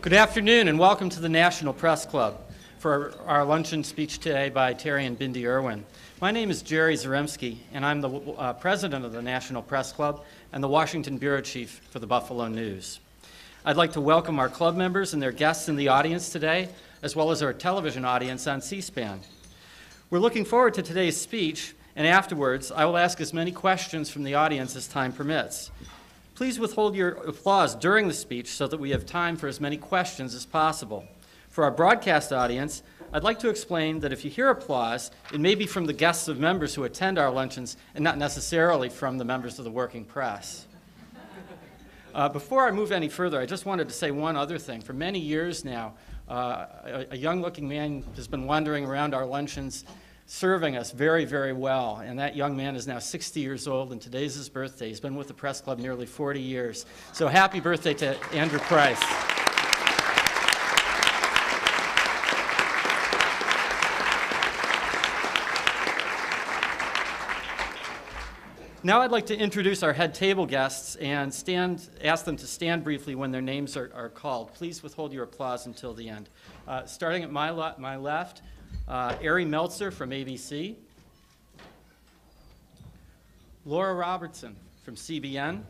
Good afternoon and welcome to the National Press Club for our luncheon speech today by Terri and Bindi Irwin. My name is Jerry Zaremski and I'm the president of the National Press Club and the Washington Bureau Chief for the Buffalo News. I'd like to welcome our club members and their guests in the audience today, as well as our television audience on C-SPAN. We're looking forward to today's speech, and afterwards I will ask as many questions from the audience as time permits. Please withhold your applause during the speech so that we have time for as many questions as possible. For our broadcast audience, I'd like to explain that if you hear applause, it may be from the guests of members who attend our luncheons and not necessarily from the members of the working press. Before I move any further, I just wanted to say one other thing. For many years now, a young-looking man has been wandering around our luncheons serving us very, very well. And that young man is now 60 years old, and today's his birthday. He's been with the Press Club nearly 40 years. So happy birthday to Andrew Price. Now I'd like to introduce our head table guests and ask them to stand briefly when their names are called. Please withhold your applause until the end. Starting at my left, Ari Meltzer from ABC, Laura Robertson from CBN,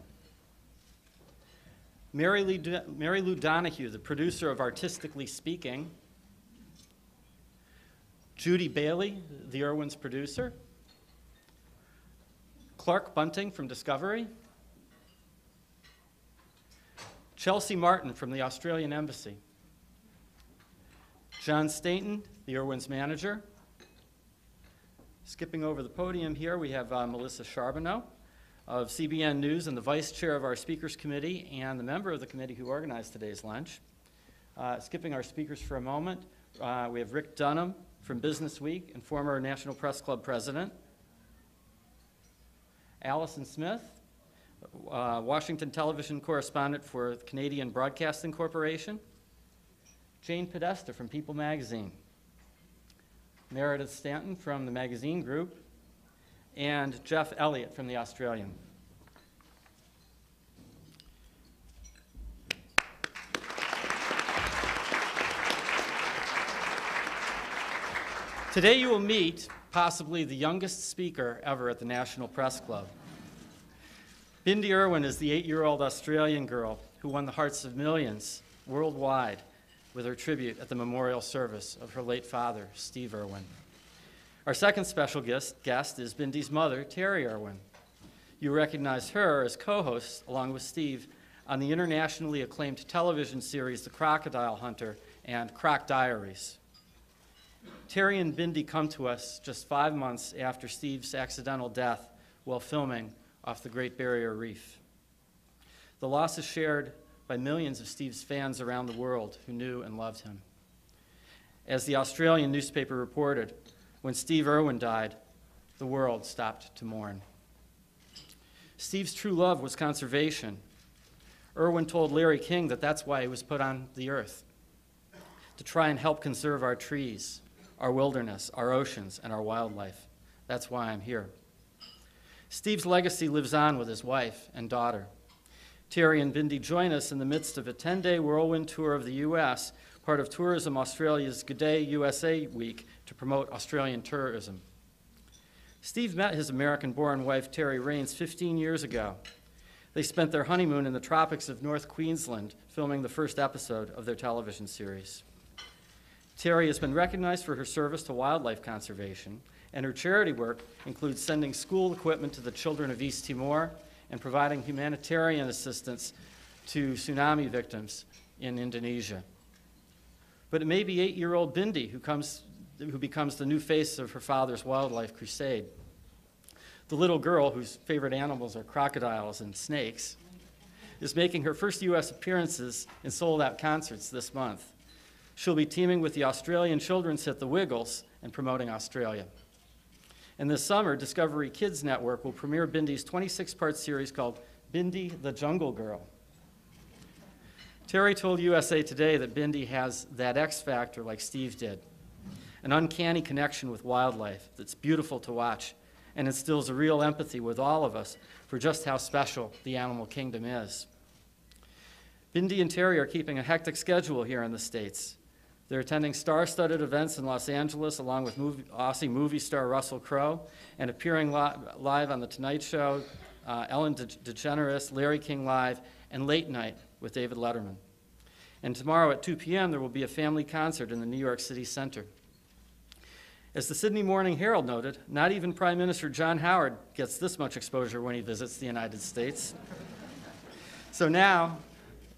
Mary Lou Donahue, the producer of Artistically Speaking, Judy Bailey, the Irwin's producer, Clark Bunting from Discovery, Chelsea Martin from the Australian Embassy, John Stainton, the Irwin's manager. Skipping over the podium here, we have Melissa Charbonneau of CBN News and the vice chair of our speakers committee and the member of the committee who organized today's lunch. Skipping our speakers for a moment, we have Rick Dunham from Business Week and former National Press Club president. Allison Smith, Washington television correspondent for the Canadian Broadcasting Corporation. Jane Podesta from People magazine. Meredith Stanton from the Magazine Group. And Jeff Elliott from the Australian. Today you will meet possibly the youngest speaker ever at the National Press Club. Bindi Irwin is the 8-year-old Australian girl who won the hearts of millions worldwide with her tribute at the memorial service of her late father, Steve Irwin. Our second special guest is Bindi's mother, Terri Irwin. You recognize her as co-host, along with Steve, on the internationally acclaimed television series The Crocodile Hunter and Croc Diaries. Terri and Bindi come to us just 5 months after Steve's accidental death while filming off the Great Barrier Reef. The loss is shared by millions of Steve's fans around the world who knew and loved him. As the Australian newspaper reported, when Steve Irwin died, the world stopped to mourn. Steve's true love was conservation. Irwin told Larry King that that's why he was put on the earth, to try and help conserve our trees, our wilderness, our oceans, and our wildlife. That's why I'm here. Steve's legacy lives on with his wife and daughter. Terri and Bindi join us in the midst of a 10-day whirlwind tour of the U.S., part of Tourism Australia's Good Day USA Week to promote Australian tourism. Steve met his American-born wife, Terri Raines, 15 years ago. They spent their honeymoon in the tropics of North Queensland, filming the first episode of their television series. Terri has been recognized for her service to wildlife conservation, and her charity work includes sending school equipment to the children of East Timor and providing humanitarian assistance to tsunami victims in Indonesia. But it may be 8-year-old Bindi who becomes the new face of her father's wildlife crusade. The little girl, whose favorite animals are crocodiles and snakes, is making her first U.S. appearances in sold-out concerts this month. She'll be teaming with the Australian children's hit The Wiggles and promoting Australia. And this summer, Discovery Kids Network will premiere Bindi's 26-part series called Bindi the Jungle Girl. Terri told USA Today that Bindi has that X factor like Steve did, an uncanny connection with wildlife that's beautiful to watch and instills a real empathy with all of us for just how special the animal kingdom is. Bindi and Terri are keeping a hectic schedule here in the States. They're attending star-studded events in Los Angeles along with Aussie movie star Russell Crowe and appearing live on The Tonight Show, Ellen DeGeneres, Larry King Live, and Late Night with David Letterman. And tomorrow at 2 p.m. there will be a family concert in the New York City Center. As the Sydney Morning Herald noted, not even Prime Minister John Howard gets this much exposure when he visits the United States. So now,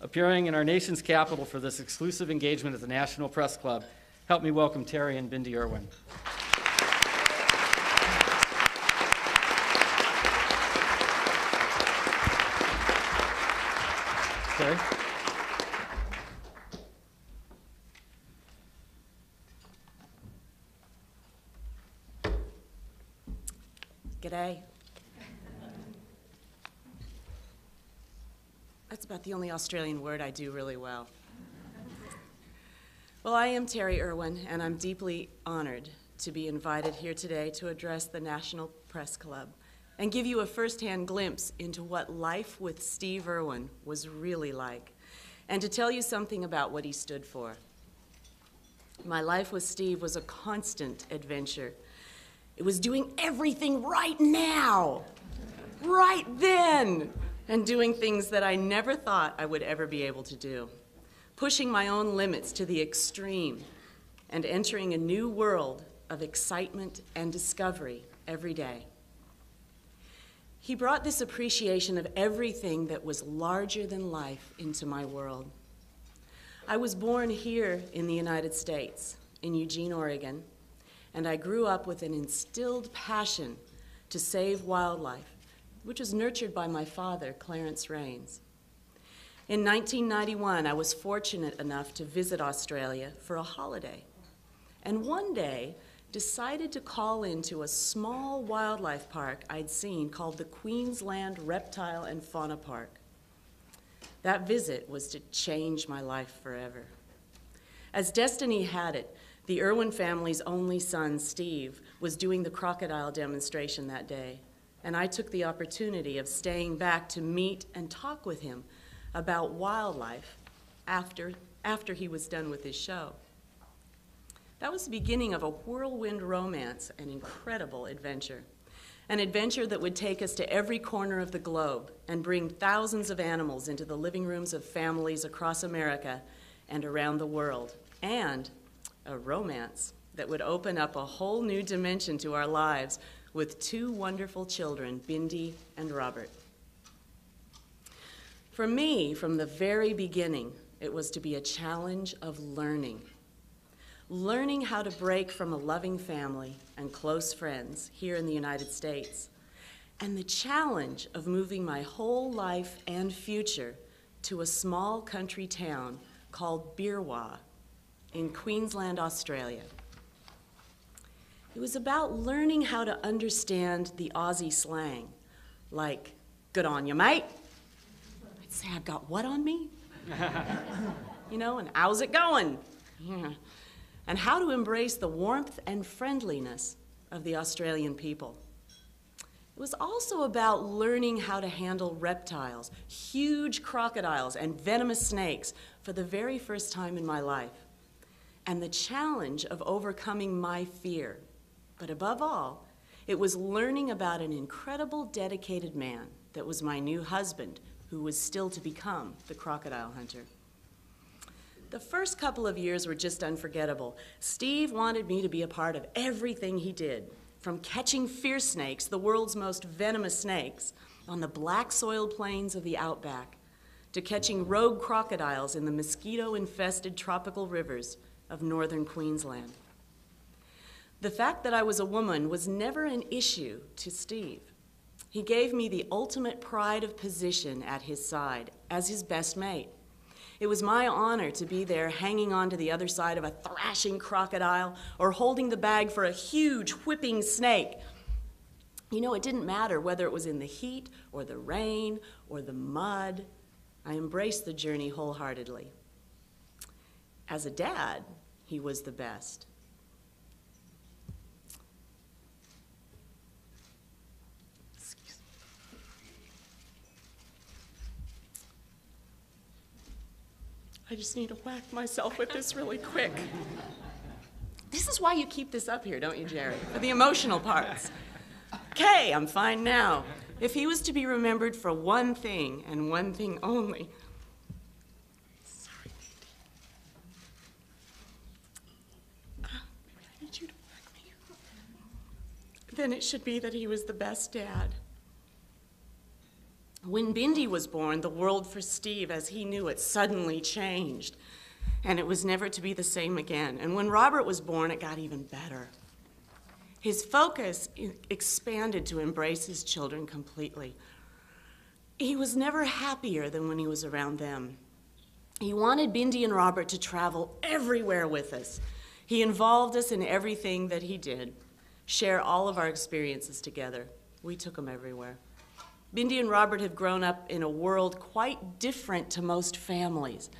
appearing in our nation's capital for this exclusive engagement at the National Press Club, help me welcome Terri and Bindi Irwin. Terri? G'day. That's about the only Australian word I do really well. Well, I am Terri Irwin, and I'm deeply honored to be invited here today to address the National Press Club and give you a first-hand glimpse into what life with Steve Irwin was really like, and to tell you something about what he stood for. My life with Steve was a constant adventure. It was doing everything right now, right then, and doing things that I never thought I would ever be able to do, pushing my own limits to the extreme and entering a new world of excitement and discovery every day. He brought this appreciation of everything that was larger than life into my world. I was born here in the United States, in Eugene, Oregon, and I grew up with an instilled passion to save wildlife, which was nurtured by my father, Clarence Rains. In 1991, I was fortunate enough to visit Australia for a holiday, and one day decided to call into a small wildlife park I'd seen called the Queensland Reptile and Fauna Park. That visit was to change my life forever. As destiny had it, the Irwin family's only son, Steve, was doing the crocodile demonstration that day, and I took the opportunity of staying back to meet and talk with him about wildlife after he was done with his show. That was the beginning of a whirlwind romance, an incredible adventure. An adventure that would take us to every corner of the globe and bring thousands of animals into the living rooms of families across America and around the world, and a romance that would open up a whole new dimension to our lives with two wonderful children, Bindi and Robert. For me, from the very beginning, it was to be a challenge of learning how to break from a loving family and close friends here in the United States, and the challenge of moving my whole life and future to a small country town called Birwa in Queensland, Australia. It was about learning how to understand the Aussie slang, like, good on you, mate. I'd say, I've got what on me? You know, and how's it going? Yeah. And how to embrace the warmth and friendliness of the Australian people. It was also about learning how to handle reptiles, huge crocodiles and venomous snakes for the very first time in my life, and the challenge of overcoming my fear. But above all, it was learning about an incredible, dedicated man that was my new husband, who was still to become the crocodile hunter. The first couple of years were just unforgettable. Steve wanted me to be a part of everything he did, from catching fierce snakes, the world's most venomous snakes, on the black soiled plains of the outback, to catching rogue crocodiles in the mosquito-infested tropical rivers of northern Queensland. The fact that I was a woman was never an issue to Steve. He gave me the ultimate pride of position at his side as his best mate. It was my honor to be there hanging on to the other side of a thrashing crocodile or holding the bag for a huge whipping snake. You know, it didn't matter whether it was in the heat or the rain or the mud. I embraced the journey wholeheartedly. As a dad, he was the best. I just need to whack myself with this really quick. This is why you keep this up here, don't you, Jerry? For the emotional parts. Okay, I'm fine now. If he was to be remembered for one thing and one thing only, sorry, Bindi. I need you to whack me. Then it should be that he was the best dad. When Bindi was born, the world for Steve, as he knew it, suddenly changed, and it was never to be the same again. And when Robert was born, it got even better. His focus expanded to embrace his children completely. He was never happier than when he was around them. He wanted Bindi and Robert to travel everywhere with us. He involved us in everything that he did, share all of our experiences together. We took him everywhere. Bindi and Robert have grown up in a world quite different to most families.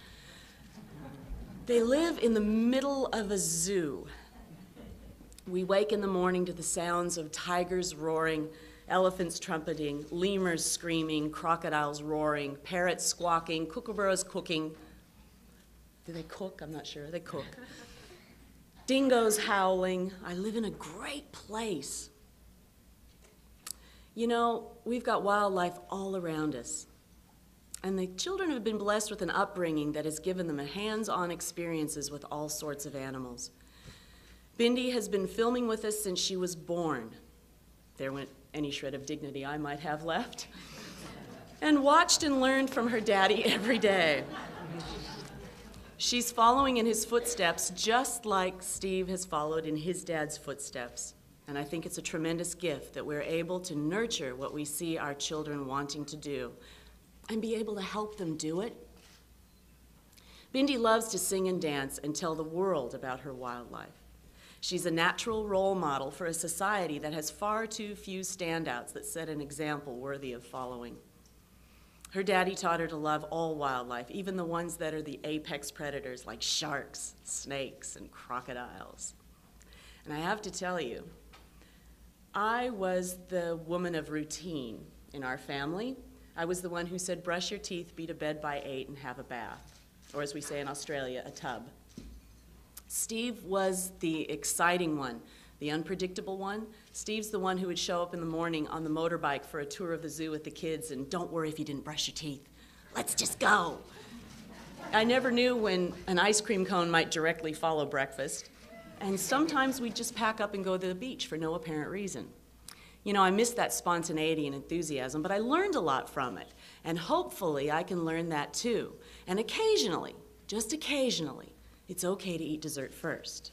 They live in the middle of a zoo. We wake in the morning to the sounds of tigers roaring, elephants trumpeting, lemurs screaming, crocodiles roaring, parrots squawking, kookaburras cooking. Do they cook? I'm not sure. They cook. Dingoes howling. I live in a great place. You know, we've got wildlife all around us. And the children have been blessed with an upbringing that has given them hands-on experiences with all sorts of animals. Bindi has been filming with us since she was born. There went any shred of dignity I might have left. And watched and learned from her daddy every day. She's following in his footsteps just like Steve has followed in his dad's footsteps. And I think it's a tremendous gift that we're able to nurture what we see our children wanting to do and be able to help them do it. Bindi loves to sing and dance and tell the world about her wildlife. She's a natural role model for a society that has far too few standouts that set an example worthy of following. Her daddy taught her to love all wildlife, even the ones that are the apex predators like sharks, snakes, and crocodiles. And I have to tell you, I was the woman of routine in our family. I was the one who said, brush your teeth, be to bed by 8, and have a bath. Or as we say in Australia, a tub. Steve was the exciting one, the unpredictable one. Steve's the one who would show up in the morning on the motorbike for a tour of the zoo with the kids, and don't worry if you didn't brush your teeth. Let's just go. I never knew when an ice cream cone might directly follow breakfast. And sometimes we'd just pack up and go to the beach for no apparent reason. You know, I miss that spontaneity and enthusiasm, but I learned a lot from it. And hopefully I can learn that too. And occasionally, just occasionally, it's okay to eat dessert first.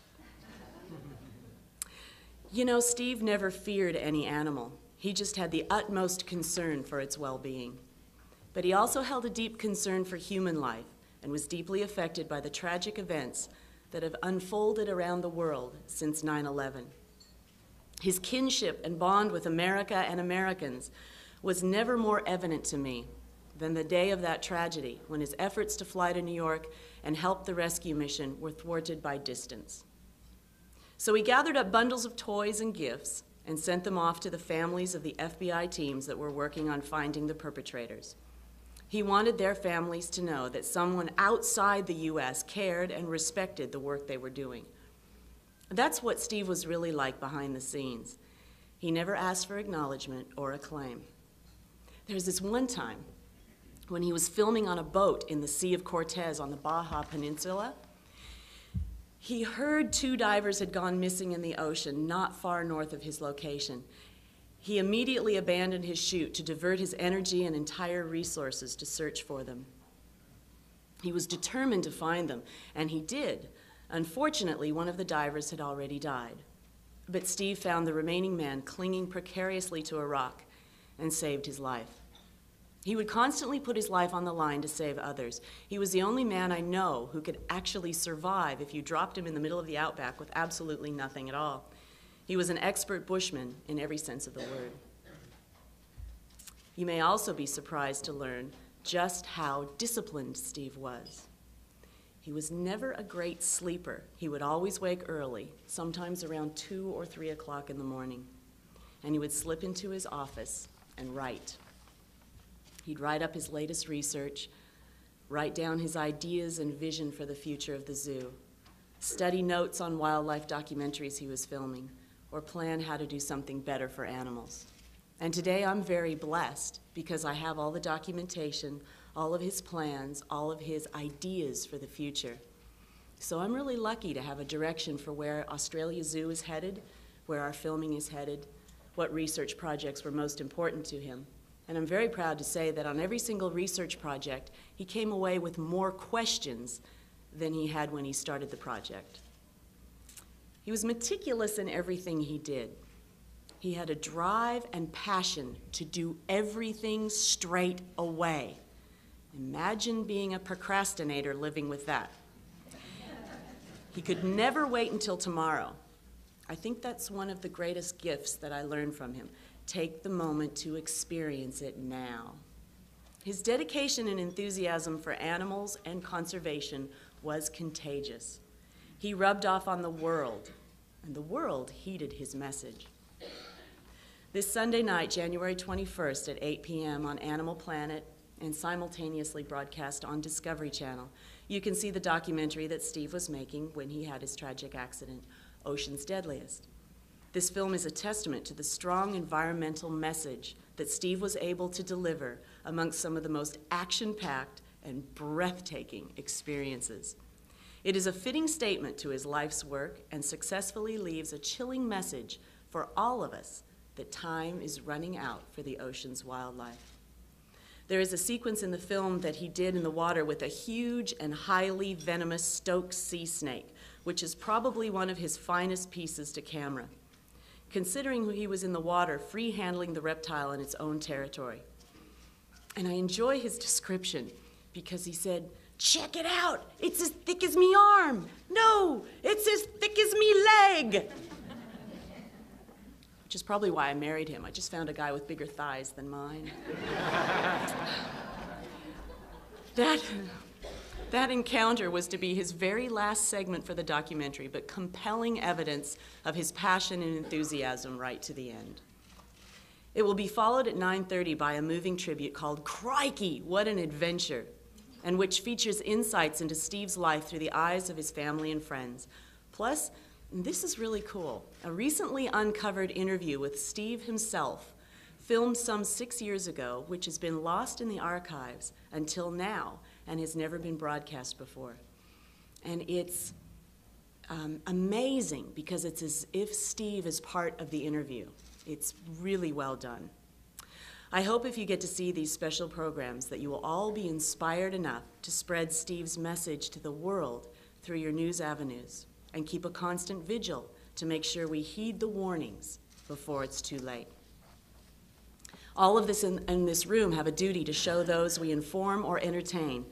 You know, Steve never feared any animal. He just had the utmost concern for its well-being. But he also held a deep concern for human life and was deeply affected by the tragic events that have unfolded around the world since 9/11. His kinship and bond with America and Americans was never more evident to me than the day of that tragedy when his efforts to fly to New York and help the rescue mission were thwarted by distance. So he gathered up bundles of toys and gifts and sent them off to the families of the FBI teams that were working on finding the perpetrators. He wanted their families to know that someone outside the U.S. cared and respected the work they were doing. That's what Steve was really like behind the scenes. He never asked for acknowledgement or acclaim. There was this one time when he was filming on a boat in the Sea of Cortez on the Baja Peninsula. He heard 2 divers had gone missing in the ocean not far north of his location. He immediately abandoned his shoot to divert his energy and entire resources to search for them. He was determined to find them, and he did. Unfortunately, one of the divers had already died. But Steve found the remaining man clinging precariously to a rock and saved his life. He would constantly put his life on the line to save others. He was the only man I know who could actually survive if you dropped him in the middle of the outback with absolutely nothing at all. He was an expert bushman in every sense of the word. You may also be surprised to learn just how disciplined Steve was. He was never a great sleeper. He would always wake early, sometimes around 2 or 3 o'clock in the morning, and he would slip into his office and write. He'd write up his latest research, write down his ideas and vision for the future of the zoo, study notes on wildlife documentaries he was filming, or plan how to do something better for animals. And today I'm very blessed because I have all the documentation, all of his plans, all of his ideas for the future. So I'm really lucky to have a direction for where Australia Zoo is headed, where our filming is headed, what research projects were most important to him. And I'm very proud to say that on every single research project, he came away with more questions than he had when he started the project. He was meticulous in everything he did. He had a drive and passion to do everything straight away. Imagine being a procrastinator living with that. He could never wait until tomorrow. I think that's one of the greatest gifts that I learned from him. Take the moment to experience it now. His dedication and enthusiasm for animals and conservation was contagious. He rubbed off on the world, and the world heeded his message. This Sunday night, January 21st at 8 p.m. on Animal Planet and simultaneously broadcast on Discovery Channel, you can see the documentary that Steve was making when he had his tragic accident, Ocean's Deadliest. This film is a testament to the strong environmental message that Steve was able to deliver amongst some of the most action-packed and breathtaking experiences. It is a fitting statement to his life's work and successfully leaves a chilling message for all of us that time is running out for the ocean's wildlife. There is a sequence in the film that he did in the water with a huge and highly venomous Stokes sea snake, which is probably one of his finest pieces to camera, considering he was in the water free-handling the reptile in its own territory. And I enjoy his description because he said, "Check it out, it's as thick as me arm. No, it's as thick as me leg." Which is probably why I married him. I just found a guy with bigger thighs than mine. That encounter was to be his very last segment for the documentary, but compelling evidence of his passion and enthusiasm right to the end. It will be followed at 9:30 by a moving tribute called Crikey, What an Adventure, and which features insights into Steve's life through the eyes of his family and friends. Plus, and this is really cool, a recently uncovered interview with Steve himself, filmed some 6 years ago, which has been lost in the archives until now and has never been broadcast before. And it's amazing because it's as if Steve is part of the interview. It's really well done. I hope if you get to see these special programs that you will all be inspired enough to spread Steve's message to the world through your news avenues and keep a constant vigil to make sure we heed the warnings before it's too late. All of us in this room have a duty to show those we inform or entertain,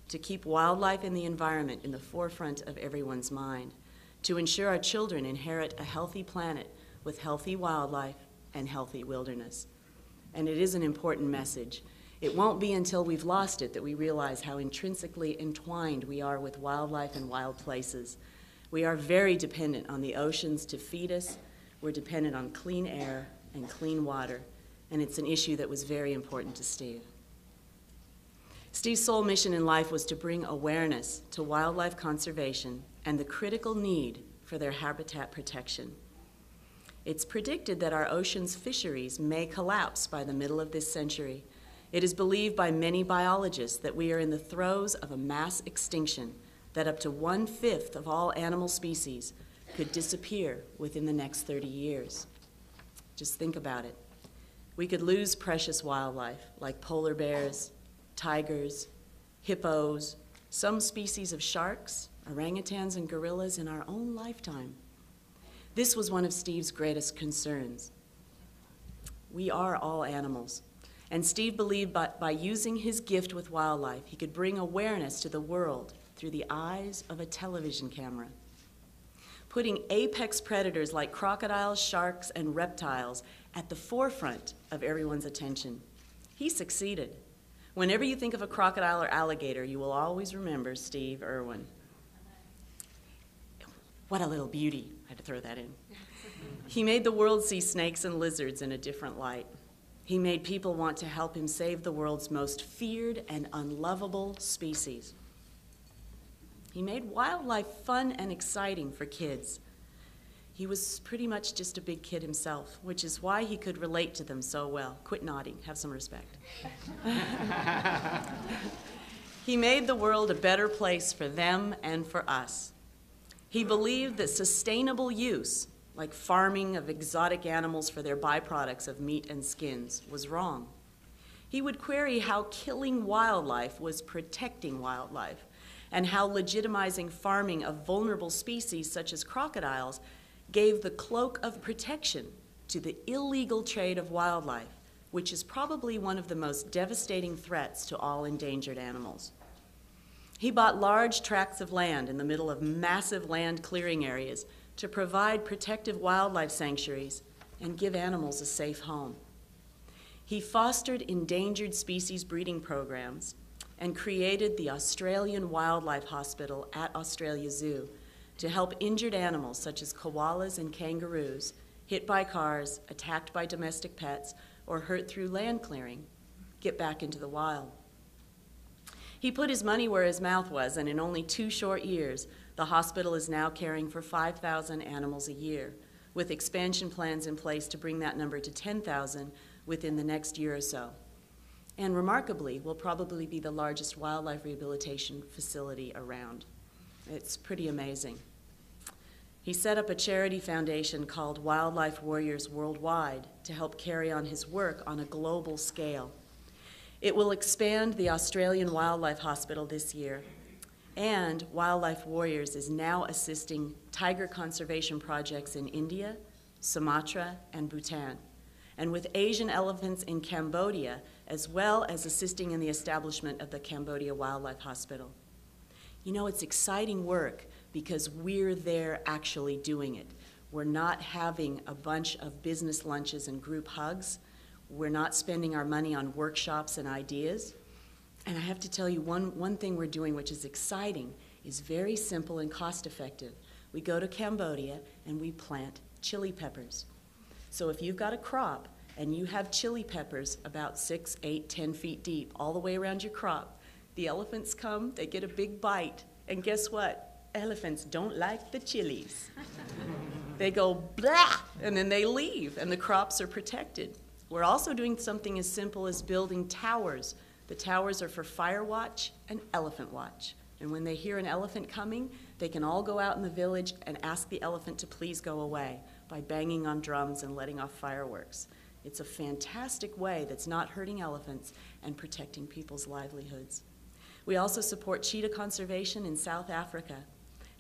to keep wildlife and the environment in the forefront of everyone's mind, to ensure our children inherit a healthy planet with healthy wildlife and healthy wilderness. And it is an important message. It won't be until we've lost it that we realize how intrinsically entwined we are with wildlife and wild places. We are very dependent on the oceans to feed us. We're dependent on clean air and clean water. And it's an issue that was very important to Steve. Steve's sole mission in life was to bring awareness to wildlife conservation and the critical need for their habitat protection. It's predicted that our ocean's fisheries may collapse by the middle of this century. It is believed by many biologists that we are in the throes of a mass extinction, that up to 1/5 of all animal species could disappear within the next 30 years. Just think about it. We could lose precious wildlife like polar bears, tigers, hippos, some species of sharks, orangutans, and gorillas in our own lifetime. This was one of Steve's greatest concerns. We are all animals, and Steve believed by using his gift with wildlife, he could bring awareness to the world through the eyes of a television camera, putting apex predators like crocodiles, sharks, and reptiles at the forefront of everyone's attention. He succeeded. Whenever you think of a crocodile or alligator, you will always remember Steve Irwin. What a little beauty. I had to throw that in. He made the world see snakes and lizards in a different light. He made people want to help him save the world's most feared and unlovable species. He made wildlife fun and exciting for kids. He was pretty much just a big kid himself, which is why he could relate to them so well. Quit nodding, have some respect. He made the world a better place for them and for us. He believed that sustainable use, like farming of exotic animals for their byproducts of meat and skins, was wrong. He would query how killing wildlife was protecting wildlife, and how legitimizing farming of vulnerable species such as crocodiles gave the cloak of protection to the illegal trade of wildlife, which is probably one of the most devastating threats to all endangered animals. He bought large tracts of land in the middle of massive land clearing areas to provide protective wildlife sanctuaries and give animals a safe home. He fostered endangered species breeding programs and created the Australian Wildlife Hospital at Australia Zoo to help injured animals such as koalas and kangaroos hit by cars, attacked by domestic pets, or hurt through land clearing get back into the wild. He put his money where his mouth was, and in only 2 short years, the hospital is now caring for 5,000 animals a year, with expansion plans in place to bring that number to 10,000 within the next year or so. And remarkably, will probably be the largest wildlife rehabilitation facility around. It's pretty amazing. He set up a charity foundation called Wildlife Warriors Worldwide to help carry on his work on a global scale. It will expand the Australian Wildlife Hospital this year, and Wildlife Warriors is now assisting tiger conservation projects in India, Sumatra, and Bhutan, and with Asian elephants in Cambodia, as well as assisting in the establishment of the Cambodia Wildlife Hospital. You know, it's exciting work because we're there actually doing it. We're not having a bunch of business lunches and group hugs. We're not spending our money on workshops and ideas. And I have to tell you, one thing we're doing which is exciting is very simple and cost effective. We go to Cambodia and we plant chili peppers. So if you've got a crop and you have chili peppers about 6, 8, 10 feet deep all the way around your crop, the elephants come, they get a big bite, and guess what? Elephants don't like the chilies. They go blah, and then they leave, and the crops are protected. We're also doing something as simple as building towers. The towers are for fire watch and elephant watch. And when they hear an elephant coming, they can all go out in the village and ask the elephant to please go away by banging on drums and letting off fireworks. It's a fantastic way that's not hurting elephants and protecting people's livelihoods. We also support cheetah conservation in South Africa.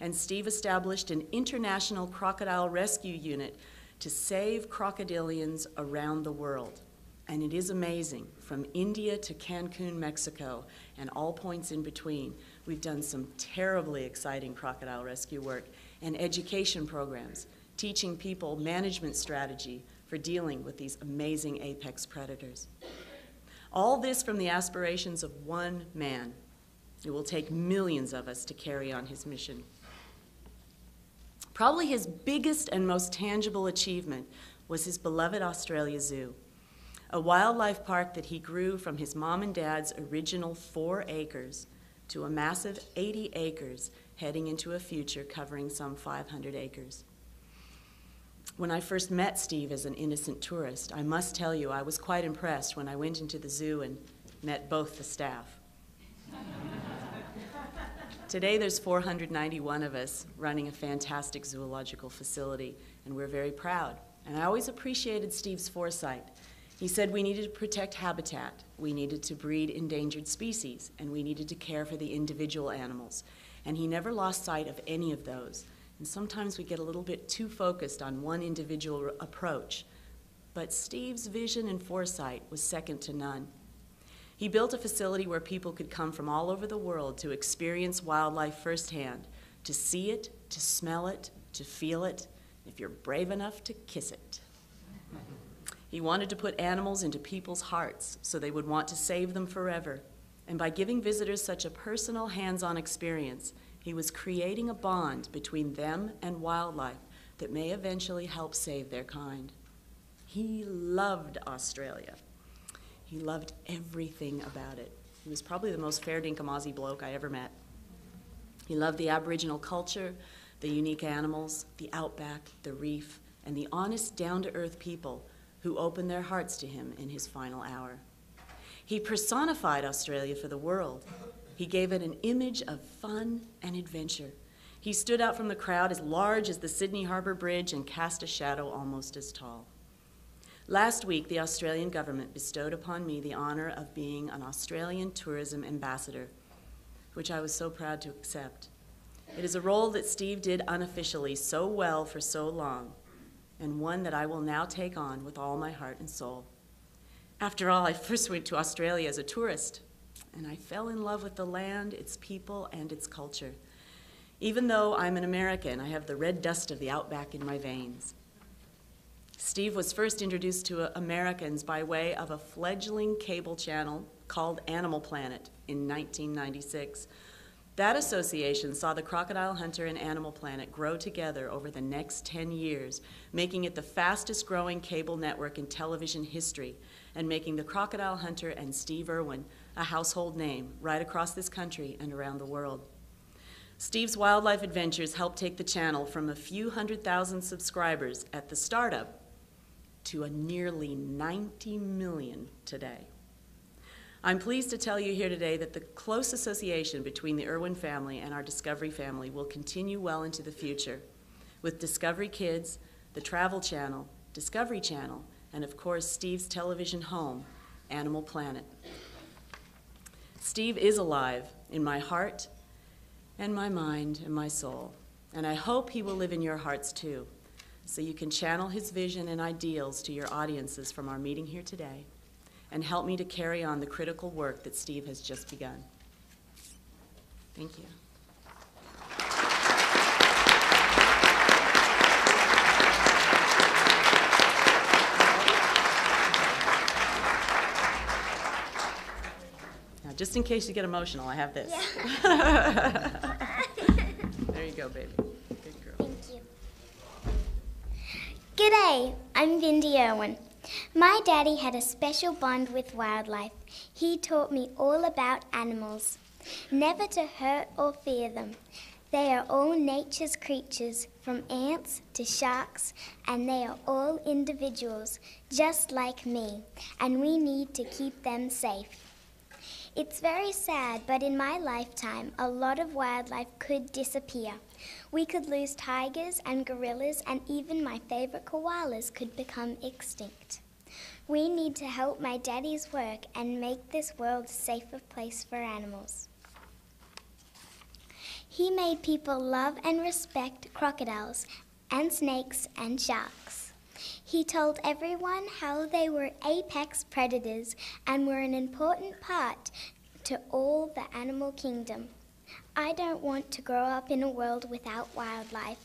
And Steve established an international crocodile rescue unit to save crocodilians around the world. And it is amazing, from India to Cancun, Mexico, and all points in between. We've done some terribly exciting crocodile rescue work and education programs, teaching people management strategy for dealing with these amazing apex predators. All this from the aspirations of one man. It will take millions of us to carry on his mission. Probably his biggest and most tangible achievement was his beloved Australia Zoo, a wildlife park that he grew from his mom and dad's original 4 acres to a massive 80 acres, heading into a future covering some 500 acres. When I first met Steve as an innocent tourist, I must tell you I was quite impressed when I went into the zoo and met both the staff. Today there's 491 of us running a fantastic zoological facility, and we're very proud. And I always appreciated Steve's foresight. He said we needed to protect habitat, we needed to breed endangered species, and we needed to care for the individual animals. And he never lost sight of any of those. And sometimes we get a little bit too focused on one individual approach. But Steve's vision and foresight was second to none. He built a facility where people could come from all over the world to experience wildlife firsthand, to see it, to smell it, to feel it, if you're brave enough to kiss it. He wanted to put animals into people's hearts so they would want to save them forever. And by giving visitors such a personal, hands-on experience, he was creating a bond between them and wildlife that may eventually help save their kind. He loved Australia. He loved everything about it. He was probably the most fair dinkum Aussie bloke I ever met. He loved the Aboriginal culture, the unique animals, the outback, the reef, and the honest, down-to-earth people who opened their hearts to him in his final hour. He personified Australia for the world. He gave it an image of fun and adventure. He stood out from the crowd as large as the Sydney Harbour Bridge and cast a shadow almost as tall. Last week, the Australian government bestowed upon me the honor of being an Australian tourism ambassador, which I was so proud to accept. It is a role that Steve did unofficially so well for so long, and one that I will now take on with all my heart and soul. After all, I first went to Australia as a tourist, and I fell in love with the land, its people, and its culture. Even though I'm an American, I have the red dust of the outback in my veins. Steve was first introduced to Americans by way of a fledgling cable channel called Animal Planet in 1996. That association saw the Crocodile Hunter and Animal Planet grow together over the next 10 years, making it the fastest growing cable network in television history, and making the Crocodile Hunter and Steve Irwin a household name right across this country and around the world. Steve's wildlife adventures helped take the channel from a few 100,000 subscribers at the startup to a nearly 90 million today. I'm pleased to tell you here today that the close association between the Irwin family and our Discovery family will continue well into the future, with Discovery Kids, the Travel Channel, Discovery Channel, and of course Steve's television home, Animal Planet. Steve is alive in my heart and my mind and my soul, and I hope he will live in your hearts too, so you can channel his vision and ideals to your audiences from our meeting here today, and help me to carry on the critical work that Steve has just begun. Thank you. Now, just in case you get emotional, I have this. Yeah. There you go, baby. Good girl. Thank you. G'day, I'm Bindi Irwin. My daddy had a special bond with wildlife. He taught me all about animals, never to hurt or fear them. They are all nature's creatures, from ants to sharks, and they are all individuals, just like me, and we need to keep them safe. It's very sad, but in my lifetime, a lot of wildlife could disappear. We could lose tigers and gorillas, and even my favorite koalas could become extinct. We need to help my daddy's work and make this world a safer place for animals. He made people love and respect crocodiles and snakes and sharks. He told everyone how they were apex predators and were an important part to all the animal kingdom. I don't want to grow up in a world without wildlife.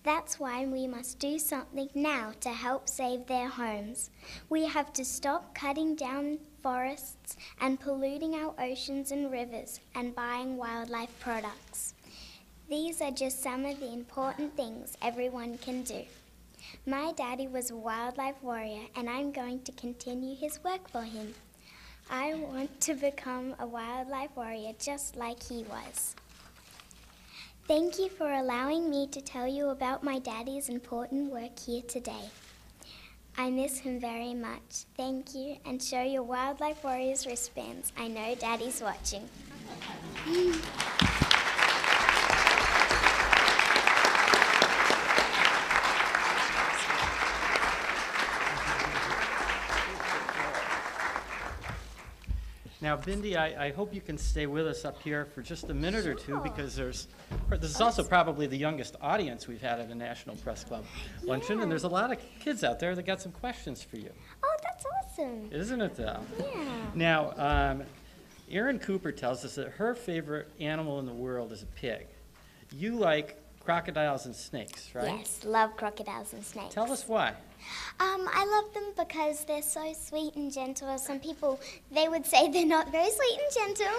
That's why we must do something now to help save their homes. We have to stop cutting down forests and polluting our oceans and rivers and buying wildlife products. These are just some of the important things everyone can do. My daddy was a wildlife warrior, and I'm going to continue his work for him. I want to become a wildlife warrior just like he was. Thank you for allowing me to tell you about my daddy's important work here today. I miss him very much. Thank you, and show your Wildlife Warriors wristbands. I know Daddy's watching. Now, Bindi, I hope you can stay with us up here for just a minute or two, because this is also probably the youngest audience we've had at a National Press Club luncheon, and there's a lot of kids out there that got some questions for you. Oh, that's awesome. Isn't it, though? Yeah. Now, Erin Cooper tells us that her favorite animal in the world is a pig. You like crocodiles and snakes, right? Yes, love crocodiles and snakes. Tell us why. I love them because they're so sweet and gentle. Some people, they would say they're not very sweet and gentle.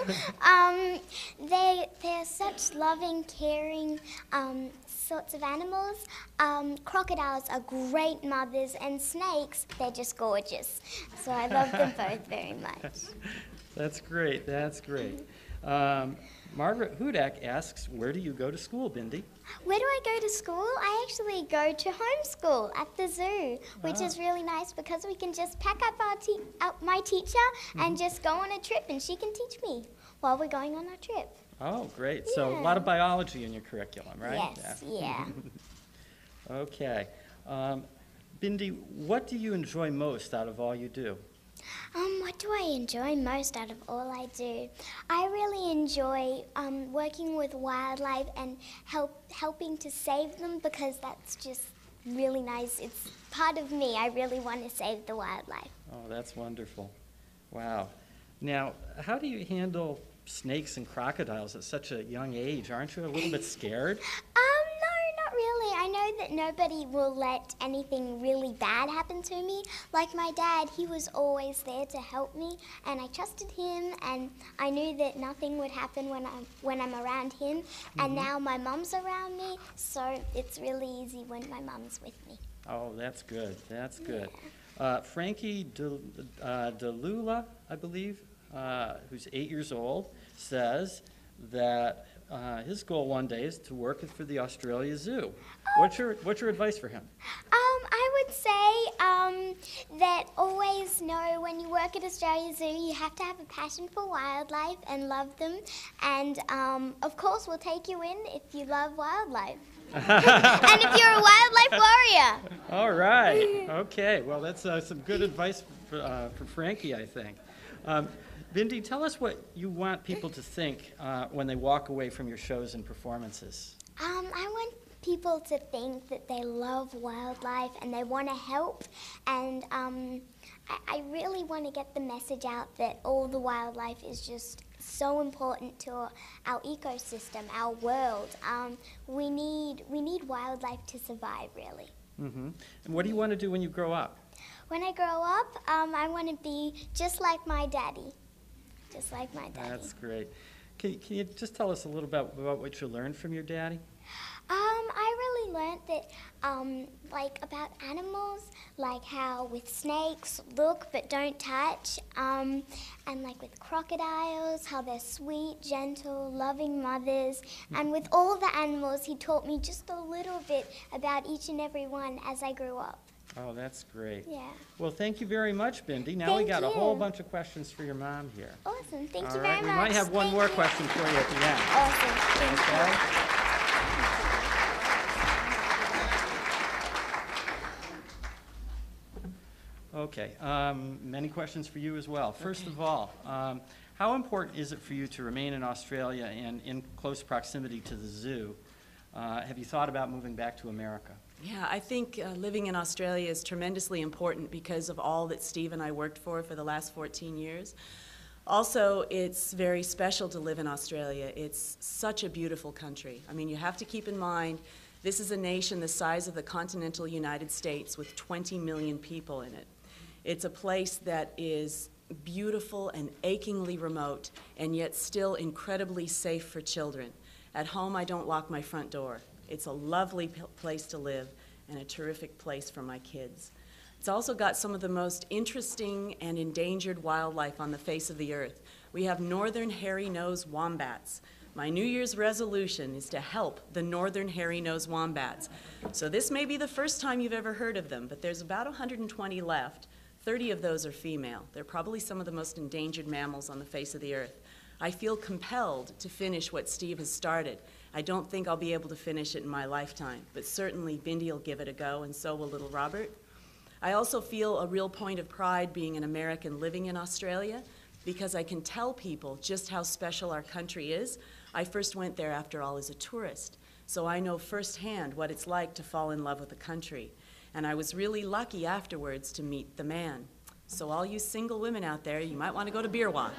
They're such loving, caring sorts of animals. Crocodiles are great mothers, and snakes, they're just gorgeous. So I love them both very much. That's great, that's great. Margaret Hudak asks, where do you go to school, Bindi? Where do I go to school? I actually go to homeschool at the zoo, which is really nice because we can just pack up my teacher and just go on a trip, and she can teach me while we're going on our trip. Oh, great. So a lot of biology in your curriculum, right? Yes, yeah. Okay. Bindi, what do you enjoy most out of all you do? What do I enjoy most out of all I do? I really enjoy working with wildlife and helping to save them because that's just really nice. It's part of me. I really want to save the wildlife. Oh, that's wonderful. Wow. Now, how do you handle snakes and crocodiles at such a young age? Aren't you a little bit scared? No, not really. I know that nobody will let anything really bad happen to me. Like my dad, he was always there to help me, and I trusted him, and I knew that nothing would happen when I'm around him. And now my mom's around me, so it's really easy when my mom's with me. Oh, that's good. That's good. Frankie DeLula, I believe, who's 8 years old, says that his goal one day is to work for the Australia Zoo. What's your advice for him? I would say that always know when you work at Australia Zoo, you have to have a passion for wildlife and love them. And of course, we'll take you in if you love wildlife. And if you're a wildlife warrior. All right. Okay. Well, that's some good advice for Frankie, I think. Bindi, tell us what you want people to think when they walk away from your shows and performances. I want people to think that they love wildlife and they want to help, and I really want to get the message out that all the wildlife is just so important to our ecosystem, our world. We need wildlife to survive, really. Mm-hmm. And what do you want to do when you grow up? When I grow up, I want to be just like my daddy. Just like my daddy. That's great. Can you just tell us a little about what you learned from your daddy? I really learned that, like about animals, like how with snakes, look but don't touch, and like with crocodiles, how they're sweet, gentle, loving mothers, and with all the animals, he taught me just a little bit about each and every one as I grew up. Oh, that's great. Yeah. Well, thank you very much, Bindi. Now we got a whole bunch of questions for your mom here. Awesome. Thank you All very right. much. We might have one more question for you at the end. Awesome. Thank you. Okay, many questions for you as well. First of all, how important is it for you to remain in Australia and in close proximity to the zoo? Have you thought about moving back to America? Yeah, I think living in Australia is tremendously important because of all that Steve and I worked for the last 14 years. Also, it's very special to live in Australia. It's such a beautiful country. I mean, you have to keep in mind, this is a nation the size of the continental United States with 20 million people in it. It's a place that is beautiful and achingly remote, and yet still incredibly safe for children. At home, I don't lock my front door. It's a lovely place to live and a terrific place for my kids. It's also got some of the most interesting and endangered wildlife on the face of the earth. We have northern hairy-nosed wombats. My New Year's resolution is to help the northern hairy-nosed wombats. So this may be the first time you've ever heard of them, but there's about 120 left. 30 of those are female. They're probably some of the most endangered mammals on the face of the earth. I feel compelled to finish what Steve has started. I don't think I'll be able to finish it in my lifetime, but certainly Bindi will give it a go, and so will little Robert. I also feel a real point of pride being an American living in Australia because I can tell people just how special our country is. I first went there, after all, as a tourist, so I know firsthand what it's like to fall in love with the country. And I was really lucky afterwards to meet the man. So all you single women out there, you might want to go to Beerwah.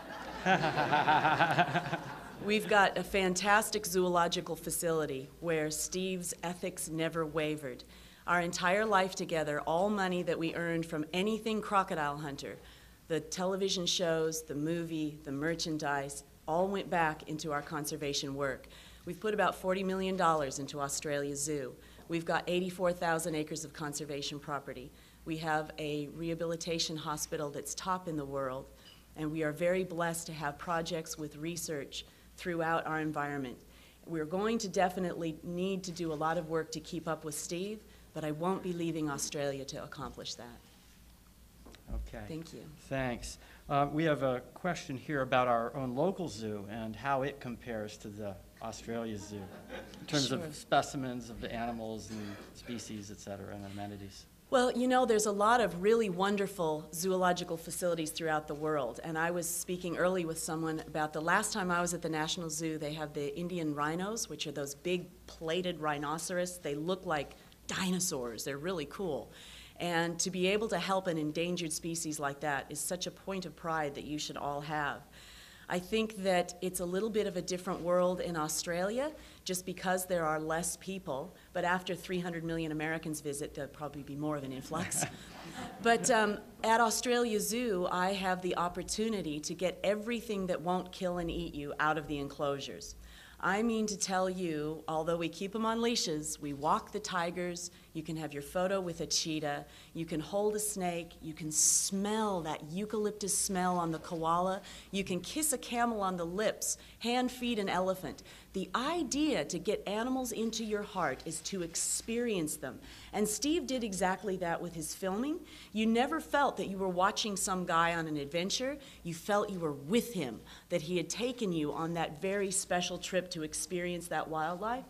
We've got a fantastic zoological facility where Steve's ethics never wavered. Our entire life together, all money that we earned from anything Crocodile Hunter, the television shows, the movie, the merchandise, all went back into our conservation work. We've put about $40 million into Australia Zoo. We've got 84,000 acres of conservation property. We have a rehabilitation hospital that's top in the world, and we are very blessed to have projects with research throughout our environment. We're going to definitely need to do a lot of work to keep up with Steve, but I won't be leaving Australia to accomplish that. Okay. Thank you. Thanks. We have a question here about our own local zoo and how it compares to the Australia Zoo in terms Sure. of specimens of the animals and species, et cetera, and amenities. Well, you know, there's a lot of really wonderful zoological facilities throughout the world, and I was speaking early with someone about the last time I was at the National Zoo. They have the Indian rhinos, which are those big plated rhinoceros. They look like dinosaurs. They're really cool. And to be able to help an endangered species like that is such a point of pride that you should all have. I think that it's a little bit of a different world in Australia just because there are less people, but after 300 million Americans visit, there'll probably be more of an influx. But at Australia Zoo, I have the opportunity to get everything that won't kill and eat you out of the enclosures. I mean to tell you, although we keep them on leashes, we walk the tigers, you can have your photo with a cheetah, you can hold a snake, you can smell that eucalyptus smell on the koala, you can kiss a camel on the lips, hand feed an elephant. The idea to get animals into your heart is to experience them. And Steve did exactly that with his filming. You never felt that you were watching some guy on an adventure. You felt you were with him, that he had taken you on that very special trip to experience that wildlife.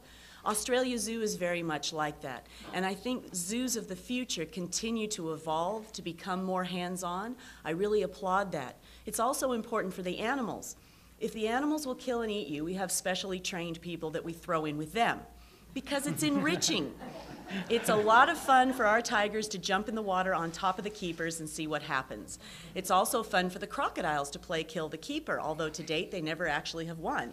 Australia Zoo is very much like that. And I think zoos of the future continue to evolve, to become more hands-on. I really applaud that. It's also important for the animals. If the animals will kill and eat you, we have specially trained people that we throw in with them because it's enriching. It's a lot of fun for our tigers to jump in the water on top of the keepers and see what happens. It's also fun for the crocodiles to play kill the keeper, although to date they never actually have won.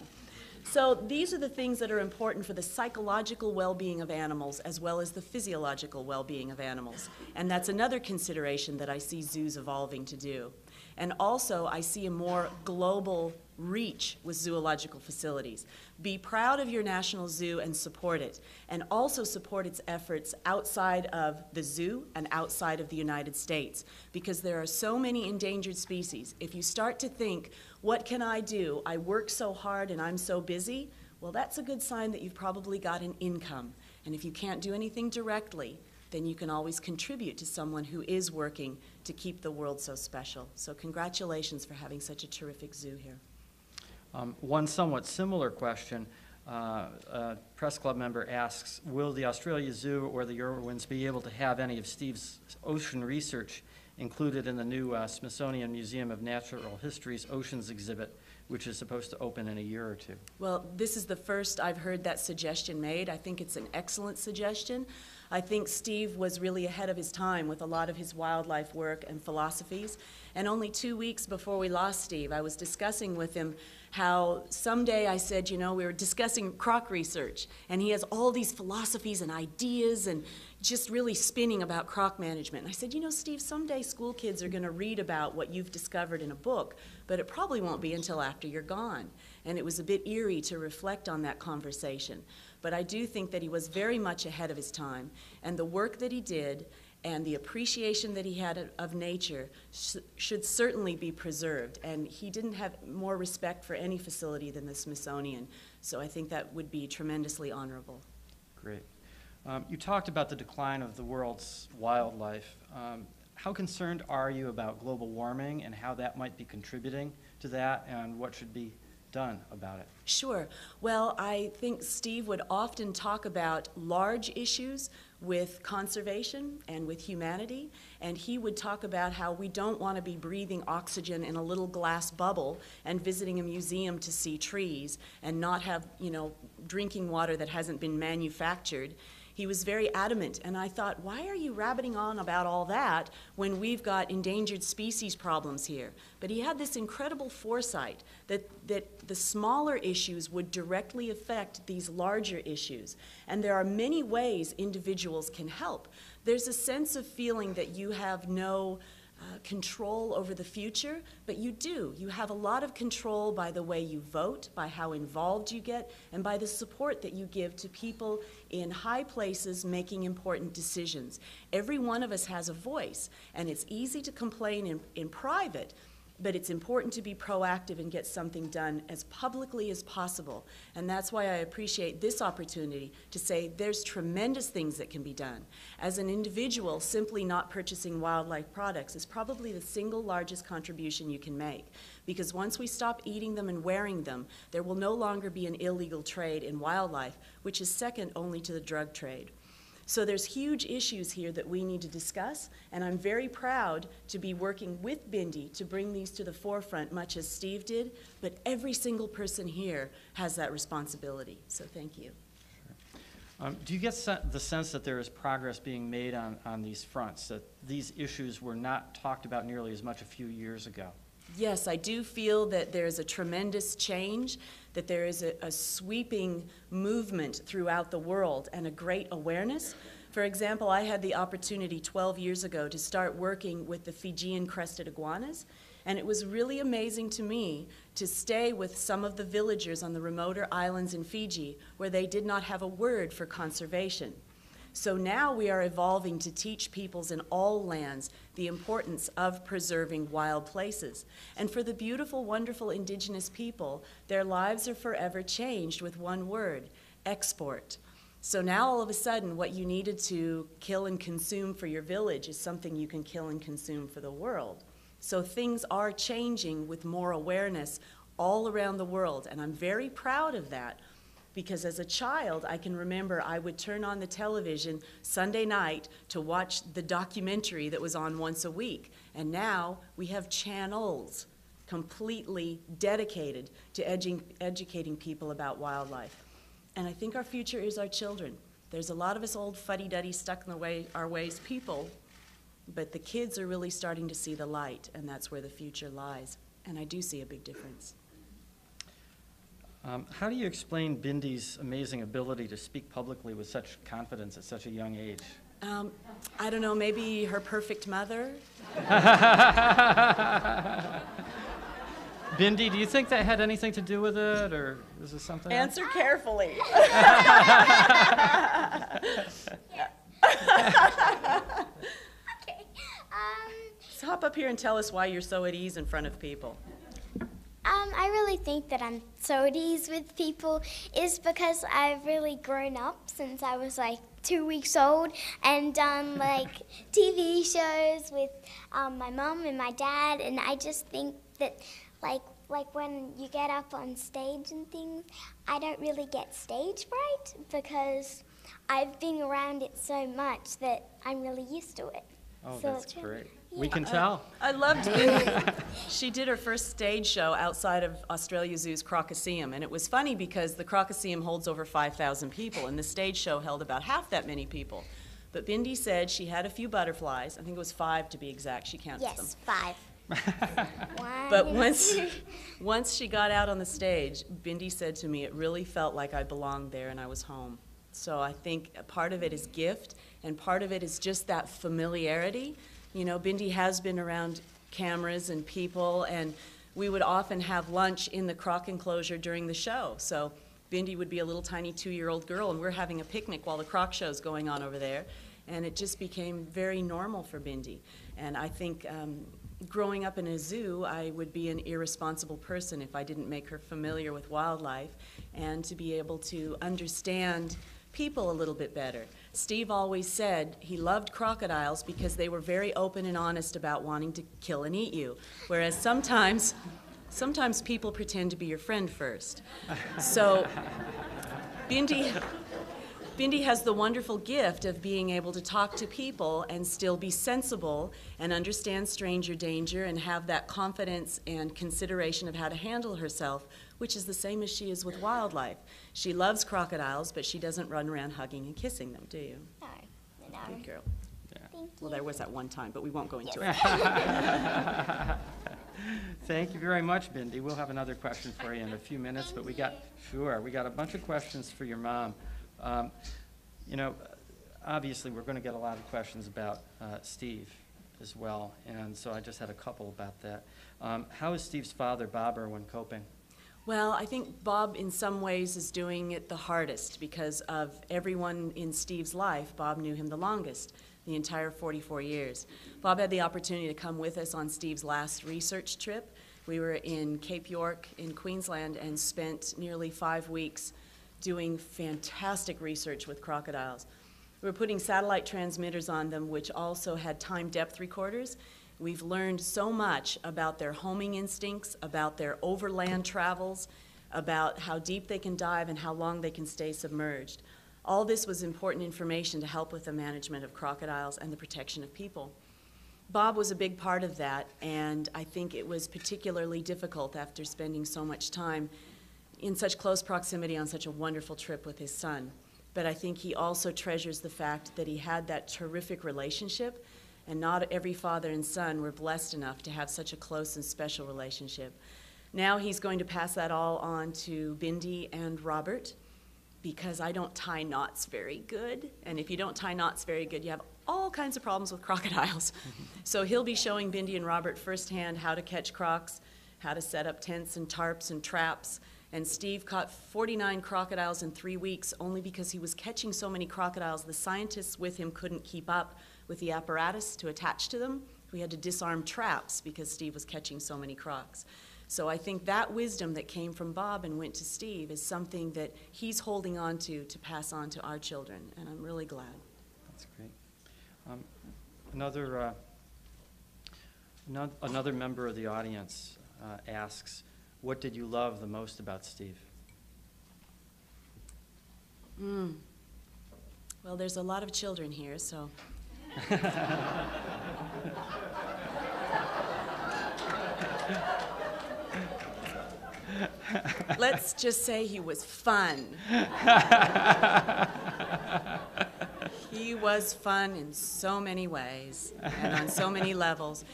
So these are the things that are important for the psychological well-being of animals as well as the physiological well-being of animals. And that's another consideration that I see zoos evolving to do. And also I see a more global reach with zoological facilities. Be proud of your national zoo and support it, and also support its efforts outside of the zoo and outside of the United States, because there are so many endangered species. If you start to think, what can I do? I work so hard and I'm so busy. Well, that's a good sign that you've probably got an income. And if you can't do anything directly, then you can always contribute to someone who is working to keep the world so special. So congratulations for having such a terrific zoo here. One somewhat similar question, a press club member asks, will the Australia Zoo or the Irwins be able to have any of Steve's ocean research included in the new Smithsonian Museum of Natural History's Oceans exhibit, which is supposed to open in a year or two? Well, this is the first I've heard that suggestion made. I think it's an excellent suggestion. I think Steve was really ahead of his time with a lot of his wildlife work and philosophies. And only 2 weeks before we lost Steve, I was discussing with him how someday I said, you know, we were discussing croc research, and he has all these philosophies and ideas and just really spinning about croc management. And I said, you know, Steve, someday school kids are going to read about what you've discovered in a book, but it probably won't be until after you're gone. And it was a bit eerie to reflect on that conversation. But I do think that he was very much ahead of his time, and the work that he did and the appreciation that he had of nature should certainly be preserved. And he didn't have more respect for any facility than the Smithsonian, so I think that would be tremendously honorable. Great. You talked about the decline of the world's wildlife. How concerned are you about global warming and how that might be contributing to that, and what should be done about it? Sure. Well, I think Steve would often talk about large issues with conservation and with humanity, and he would talk about how we don't want to be breathing oxygen in a little glass bubble and visiting a museum to see trees and not have, you know, drinking water that hasn't been manufactured. he was very adamant. And I thought, why are you rabbiting on about all that when we've got endangered species problems here? But he had this incredible foresight that the smaller issues would directly affect these larger issues. And there are many ways individuals can help. There's a sense of feeling that you have no control over the future, but you do. You have a lot of control by the way you vote, by how involved you get, and by the support that you give to people in high places making important decisions. Every one of us has a voice, and it's easy to complain in private, but it's important to be proactive and get something done as publicly as possible. And that's why I appreciate this opportunity to say there's tremendous things that can be done. As an individual, simply not purchasing wildlife products is probably the single largest contribution you can make. Because once we stop eating them and wearing them, there will no longer be an illegal trade in wildlife, which is second only to the drug trade. So there's huge issues here that we need to discuss, and I'm very proud to be working with Bindi to bring these to the forefront, much as Steve did, but every single person here has that responsibility, so thank you. Sure. Do you get the sense that there is progress being made on these fronts, that these issues were not talked about nearly as much a few years ago? Yes, I do feel that there is a tremendous change, that there is a sweeping movement throughout the world and a great awareness. For example, I had the opportunity 12 years ago to start working with the Fijian crested iguanas, and it was really amazing to me to stay with some of the villagers on the remoter islands in Fiji where they did not have a word for conservation. So now we are evolving to teach peoples in all lands the importance of preserving wild places. And for the beautiful, wonderful indigenous people, their lives are forever changed with one word: export. So now all of a sudden what you needed to kill and consume for your village is something you can kill and consume for the world. So things are changing with more awareness all around the world, and I'm very proud of that. Because as a child, I can remember I would turn on the television Sunday night to watch the documentary that was on once a week. And now we have channels completely dedicated to educating people about wildlife. And I think our future is our children. There's a lot of us old fuddy-duddy stuck in our ways people, but the kids are really starting to see the light, and that's where the future lies. And I do see a big difference. How do you explain Bindi's amazing ability to speak publicly with such confidence at such a young age? I don't know, maybe her perfect mother? Bindi, do you think that had anything to do with it, or is this something else? Answer carefully. Okay. So hop up here and tell us why you're so at ease in front of people. I really think that I'm so at ease with people is because I've really grown up since I was like 2 weeks old and done like TV shows with my mom and my dad, and I just think that like when you get up on stage and things, I don't really get stage fright because I've been around it so much that I'm really used to it. Oh, So that's it's really- great. We can tell. I loved Bindi. She did her first stage show outside of Australia Zoo's Crocoseum, and it was funny because the Crocoseum holds over 5,000 people, and the stage show held about half that many people. But Bindi said she had a few butterflies. I think it was 5 to be exact. She counted them. Yes, 5. But once she got out on the stage, Bindi said to me, it really felt like I belonged there and I was home. So I think a part of it is gift, and part of it is just that familiarity. You know, Bindi has been around cameras and people, and we would often have lunch in the croc enclosure during the show. So Bindi would be a little tiny 2-year-old girl, and we're having a picnic while the croc show's going on over there. And it just became very normal for Bindi. And I think growing up in a zoo, I would be an irresponsible person if I didn't make her familiar with wildlife and to be able to understand people a little bit better. Steve always said he loved crocodiles because they were very open and honest about wanting to kill and eat you, whereas sometimes people pretend to be your friend first. So Bindi Bindi has the wonderful gift of being able to talk to people and still be sensible and understand stranger danger and have that confidence and consideration of how to handle herself, which is the same as she is with wildlife. She loves crocodiles, but she doesn't run around hugging and kissing them, do you? No, no. Good girl. Thank you. Well, there was that one time, but we won't go into Yes. it. Thank you very much, Bindi. We'll have another question for you in a few minutes, but we got a bunch of questions for your mom. You know, obviously we're going to get a lot of questions about Steve as well, and so I just had a couple about that. How is Steve's father, Bob Irwin, coping? Well, I think Bob in some ways is doing it the hardest because of everyone in Steve's life. Bob knew him the longest, the entire 44 years. Bob had the opportunity to come with us on Steve's last research trip. We were in Cape York in Queensland and spent nearly 5 weeks doing fantastic research with crocodiles. We were putting satellite transmitters on them, which also had time depth recorders. We've learned so much about their homing instincts, about their overland travels, about how deep they can dive and how long they can stay submerged. All this was important information to help with the management of crocodiles and the protection of people. Bob was a big part of that, and I think it was particularly difficult after spending so much time in such close proximity on such a wonderful trip with his son. But I think he also treasures the fact that he had that terrific relationship, and not every father and son were blessed enough to have such a close and special relationship. Now he's going to pass that all on to Bindi and Robert, because I don't tie knots very good, and if you don't tie knots very good, you have all kinds of problems with crocodiles. So he'll be showing Bindi and Robert firsthand how to catch crocs, how to set up tents and tarps and traps. And Steve caught 49 crocodiles in 3 weeks only because he was catching so many crocodiles. The scientists with him couldn't keep up with the apparatus to attach to them. We had to disarm traps because Steve was catching so many crocs. So I think that wisdom that came from Bob and went to Steve is something that he's holding on to pass on to our children, and I'm really glad. That's great. Another member of the audience asks, what did you love the most about Steve? Well, there's a lot of children here, so. Let's just say he was fun. He was fun in so many ways and on so many levels.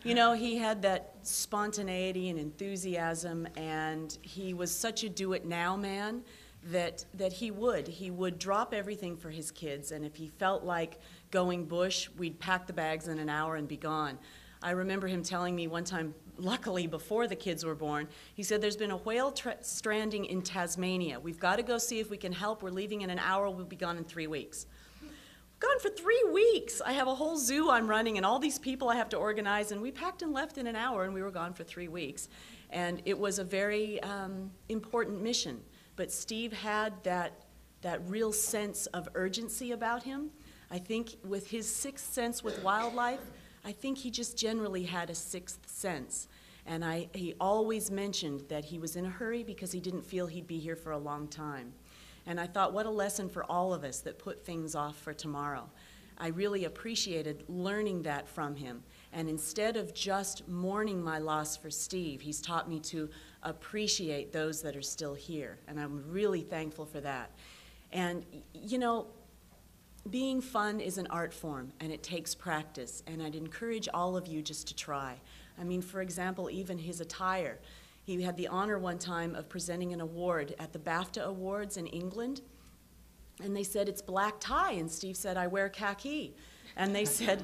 You know, he had that spontaneity and enthusiasm, and he was such a do-it-now man that he would drop everything for his kids, and if he felt like going bush, we'd pack the bags in an hour and be gone. I remember him telling me one time, luckily before the kids were born, he said, there's been a whale stranding in Tasmania. We've got to go see if we can help. We're leaving in an hour. We'll be gone in 3 weeks. Gone for 3 weeks. I have a whole zoo I'm running and all these people I have to organize, and we packed and left in an hour, and we were gone for 3 weeks. And it was a very important mission. But Steve had that real sense of urgency about him. I think with his sixth sense with wildlife, I think he just generally had a sixth sense. And he always mentioned that he was in a hurry because he didn't feel he'd be here for a long time. And I thought, what a lesson for all of us that put things off for tomorrow. I really appreciated learning that from him. And instead of just mourning my loss for Steve, he's taught me to appreciate those that are still here. And I'm really thankful for that. And, you know, being fun is an art form, and it takes practice. And I'd encourage all of you just to try. I mean, for example, even his attire. He had the honor one time of presenting an award at the BAFTA Awards in England. And they said, it's black tie. And Steve said, I wear khaki. And they said,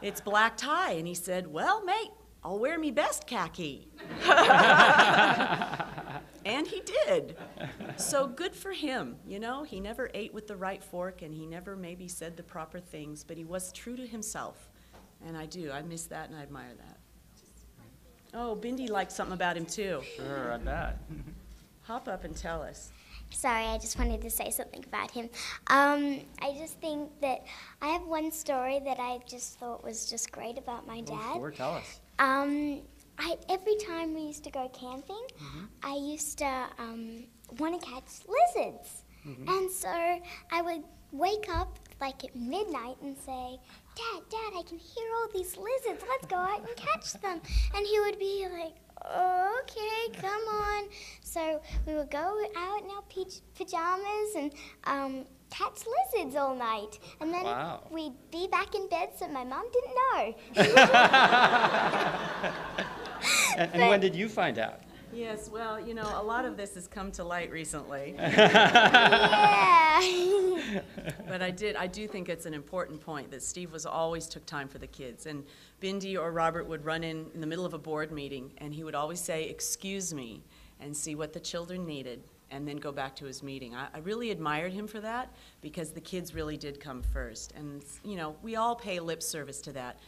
it's black tie. And he said, well, mate, I'll wear me best khaki. And he did. So good for him. You know, he never ate with the right fork, and he never maybe said the proper things, but he was true to himself. And I do. I miss that, and I admire that. Oh, Bindi liked something about him, too. Sure, I bet. Hop up and tell us. Sorry, I just wanted to say something about him. I just think that I have one story that I just thought was just great about my dad. Oh, sure, tell us. Every time we used to go camping, I used to want to catch lizards. And so I would wake up like at midnight and say, Dad, I can hear all these lizards. Let's go out and catch them. And he would be like, oh, okay, come on. So we would go out in our pajamas and catch lizards all night. And then we'd be back in bed so my mom didn't know. And when did you find out? Yes, well, you know, a lot of this has come to light recently. Yeah. But I do think it's an important point that Steve always took time for the kids. And Bindi or Robert would run in the middle of a board meeting, and he would always say, "Excuse me," and see what the children needed, and then go back to his meeting. I really admired him for that, because the kids really did come first. And, you know, we all pay lip service to that.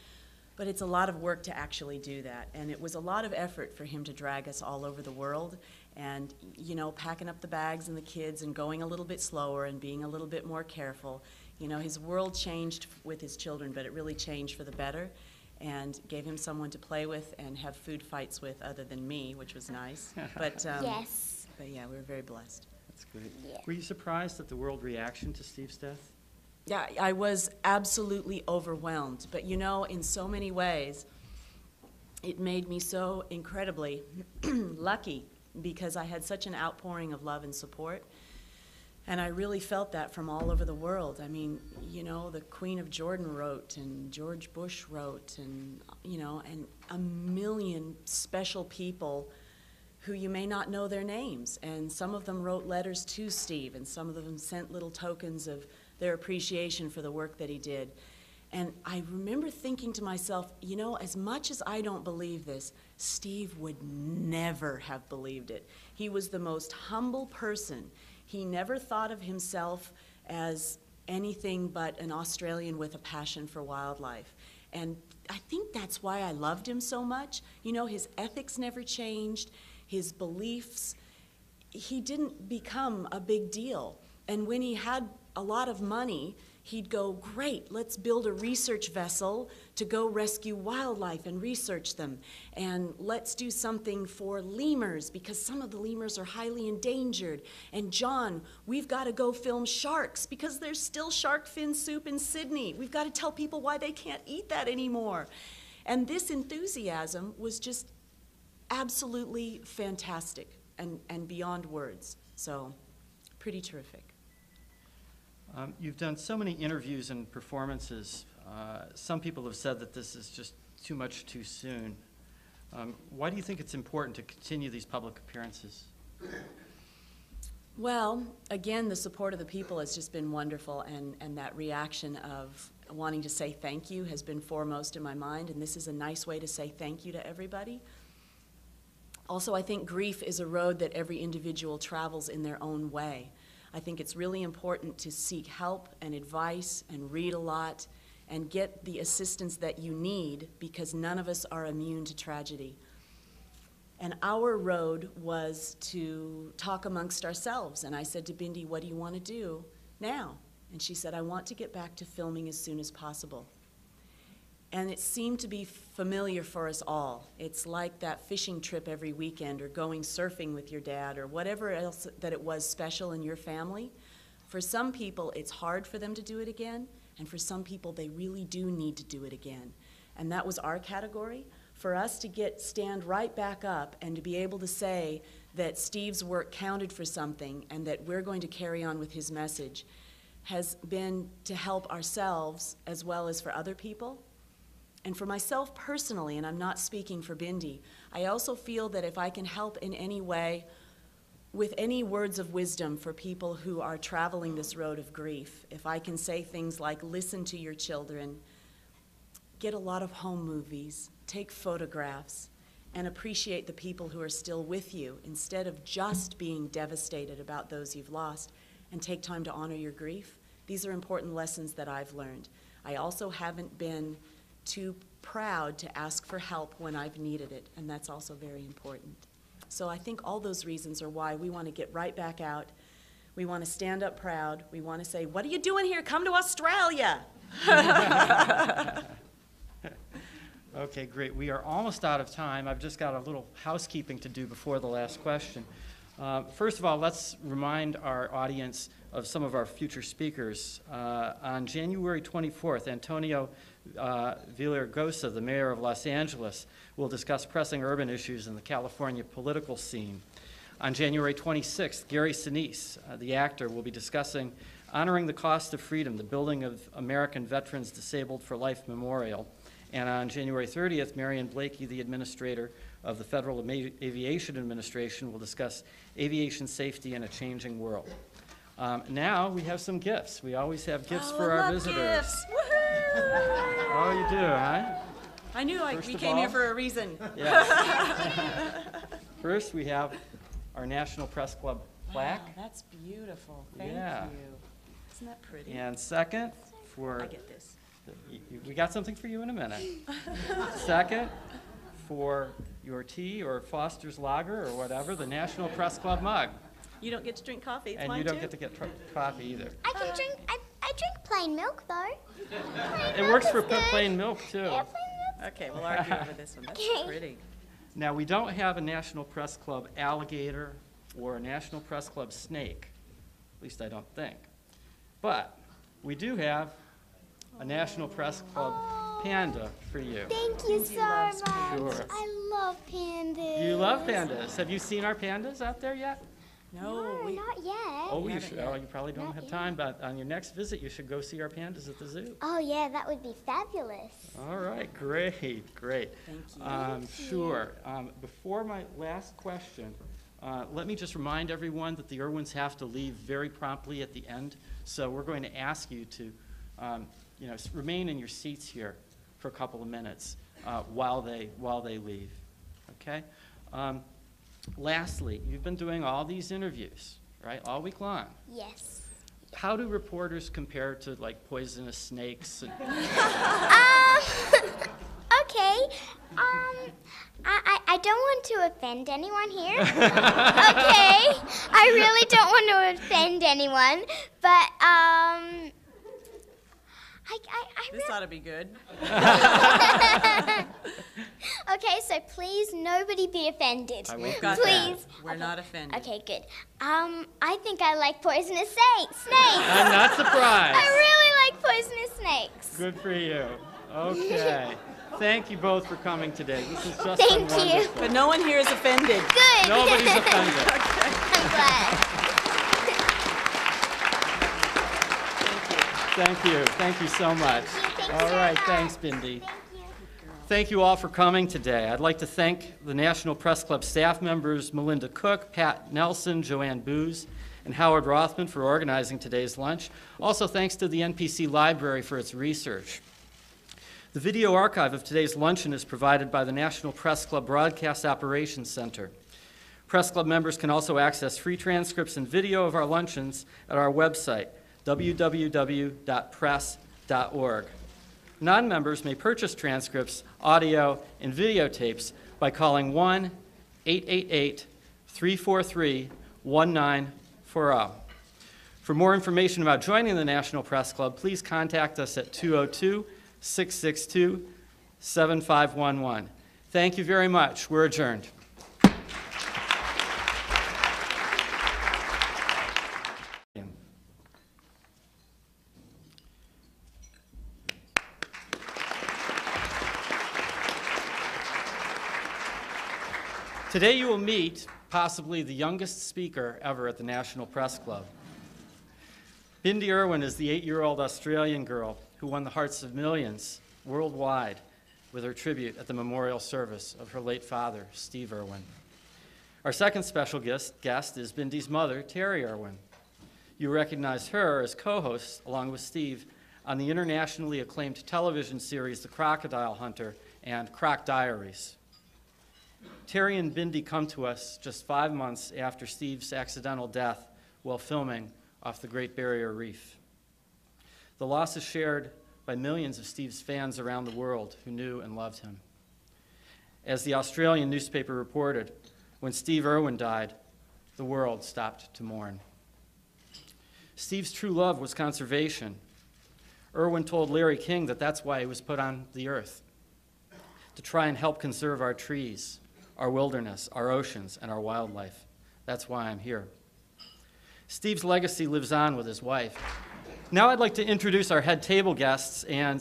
But it's a lot of work to actually do that. And it was a lot of effort for him to drag us all over the world and, you know, packing up the bags and the kids and going a little bit slower and being a little bit more careful. You know, his world changed with his children, but it really changed for the better and gave him someone to play with and have food fights with other than me, which was nice. But, Yes. But yeah, we were very blessed. That's good. Yeah. Were you surprised at the world reaction to Steve's death? Yeah, I was absolutely overwhelmed. But you know, in so many ways, it made me so incredibly lucky because I had such an outpouring of love and support. And I really felt that from all over the world. I mean, you know, the Queen of Jordan wrote, and George Bush wrote, and, you know, and a million special people who you may not know their names. And some of them wrote letters to Steve, and some of them sent little tokens of their appreciation for the work that he did. And I remember thinking to myself, you know, as much as I don't believe this, Steve would never have believed it. He was the most humble person. He never thought of himself as anything but an Australian with a passion for wildlife. And I think that's why I loved him so much. You know, his ethics never changed, his beliefs. He didn't become a big deal. And when he had a lot of money, he'd go, great, let's build a research vessel to go rescue wildlife and research them. And let's do something for lemurs, because some of the lemurs are highly endangered. And John, we've got to go film sharks, because there's still shark fin soup in Sydney. We've got to tell people why they can't eat that anymore. And this enthusiasm was just absolutely fantastic and beyond words. So, pretty terrific. You've done so many interviews and performances. Some people have said that this is just too much too soon. Why do you think it's important to continue these public appearances? Well, again, the support of the people has just been wonderful, and that reaction of wanting to say thank you has been foremost in my mind, and this is a nice way to say thank you to everybody. Also, I think grief is a road that every individual travels in their own way. I think it's really important to seek help and advice and read a lot and get the assistance that you need, because none of us are immune to tragedy. And our road was to talk amongst ourselves. And I said to Bindi, what do you want to do now? And she said, I want to get back to filming as soon as possible. And it seemed to be familiar for us all. It's like that fishing trip every weekend, or going surfing with your dad, or whatever else that it was special in your family. For some people, it's hard for them to do it again, and for some people, they really do need to do it again. And that was our category. For us to stand right back up and to be able to say that Steve's work counted for something and that we're going to carry on with his message has been to help ourselves as well as for other people. And for myself personally, and I'm not speaking for Bindi, I also feel that if I can help in any way with any words of wisdom for people who are traveling this road of grief, if I can say things like, listen to your children, get a lot of home movies, take photographs, and appreciate the people who are still with you instead of just being devastated about those you've lost, and take time to honor your grief. These are important lessons that I've learned. I also haven't been too proud to ask for help when I've needed it, and that's also very important. So I think all those reasons are why we want to get right back out. We want to stand up proud. We want to say, what are you doing here? Come to Australia. Okay, great. We are almost out of time. I've just got a little housekeeping to do before the last question. First of all, let's remind our audience of some of our future speakers. On January 24th, Antonio Villaraigosa, the mayor of Los Angeles, will discuss pressing urban issues in the California political scene. On January 26th, Gary Sinise, the actor, will be discussing Honoring the Cost of Freedom, the building of American Veterans Disabled for Life Memorial. And on January 30th, Marion Blakey, the administrator of the Federal Aviation Administration, will discuss aviation safety in a changing world. Now we have some gifts. We always have gifts for our visitors. Gifts. Woohoo! Oh, you do, huh? I knew we came here for a reason. Yes. First, we have our National Press Club plaque. Wow, that's beautiful. Thank you. Isn't that pretty? And second, I get this. We got something for you in a minute. Second, for your tea or Foster's Lager or whatever, the National Press Club mug. You don't get to drink coffee. It's And mine you don't too. get to get coffee either. I can drink, I drink plain milk though. It works for plain milk too. Yeah, plain milk. Okay, we'll argue over this one. That's Okay. pretty. Now, we don't have a National Press Club alligator or a National Press Club snake, at least I don't think. But we do have a National Press Club panda for you. Thank you so much. Sure. I love pandas. You love pandas. Have you seen our pandas out there yet? No, not yet. Oh, you haven't should. yet. Oh, you probably don't Not have yet. time, but on your next visit, you should go see our pandas at the zoo. Oh yeah, that would be fabulous. All right, great, great. Thank you. Sure. Before my last question, let me just remind everyone that the Irwins have to leave very promptly at the end. So we're going to ask you to, remain in your seats here for a couple of minutes while they leave. Okay. Lastly, you've been doing all these interviews, right, all week long. Yes. How do reporters compare to like poisonous snakes? And Okay. I don't want to offend anyone here. Okay. I really don't want to offend anyone, but This ought to be good. Okay, so please nobody be offended. I We've won't. got Please. that. We're not offended. Okay, good. I think I like poisonous snakes. I'm not surprised. I really like poisonous snakes. Good for you. Okay. Thank you both for coming today. This has just Thank been you. wonderful. But no one here is offended. Good. Nobody's offended. I'm glad. Thank you so much. Thank you All so right, much. thanks, Bindi. Thank you. Thank you all for coming today. I'd like to thank the National Press Club staff members Melinda Cook, Pat Nelson, Joanne Booz, and Howard Rothman for organizing today's lunch. Also, thanks to the NPC Library for its research. The video archive of today's luncheon is provided by the National Press Club Broadcast Operations Center. Press Club members can also access free transcripts and video of our luncheons at our website, www.press.org. Non-members may purchase transcripts, audio, and videotapes by calling 1-888-343-1940. For more information about joining the National Press Club, please contact us at 202-662-7511. Thank you very much. We're adjourned. Today you will meet possibly the youngest speaker ever at the National Press Club. Bindi Irwin is the 8-year-old Australian girl who won the hearts of millions worldwide with her tribute at the memorial service of her late father, Steve Irwin. Our second special guest is Bindi's mother, Terri Irwin. You recognize her as co-host, along with Steve, on the internationally acclaimed television series The Crocodile Hunter and Croc Diaries. Terri and Bindi come to us just 5 months after Steve's accidental death while filming off the Great Barrier Reef. The loss is shared by millions of Steve's fans around the world who knew and loved him. As the Australian newspaper reported, when Steve Irwin died, the world stopped to mourn. Steve's true love was conservation. Irwin told Larry King that that's why he was put on the earth, to try and help conserve our trees, our wilderness, our oceans, and our wildlife. That's why I'm here. Steve's legacy lives on with his wife. Now I'd like to introduce our head table guests and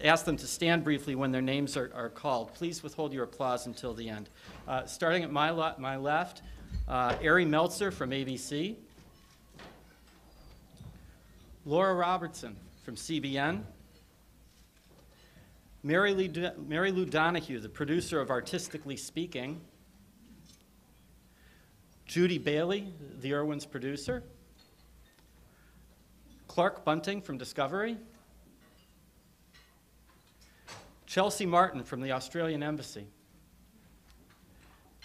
ask them to stand briefly when their names are called. Please withhold your applause until the end. Starting at my left, Ari Meltzer from ABC. Laura Robertson from CBN. Mary Lou Donahue, the producer of Artistically Speaking. Judy Bailey, the Irwin's producer. Clark Bunting from Discovery. Chelsea Martin from the Australian Embassy.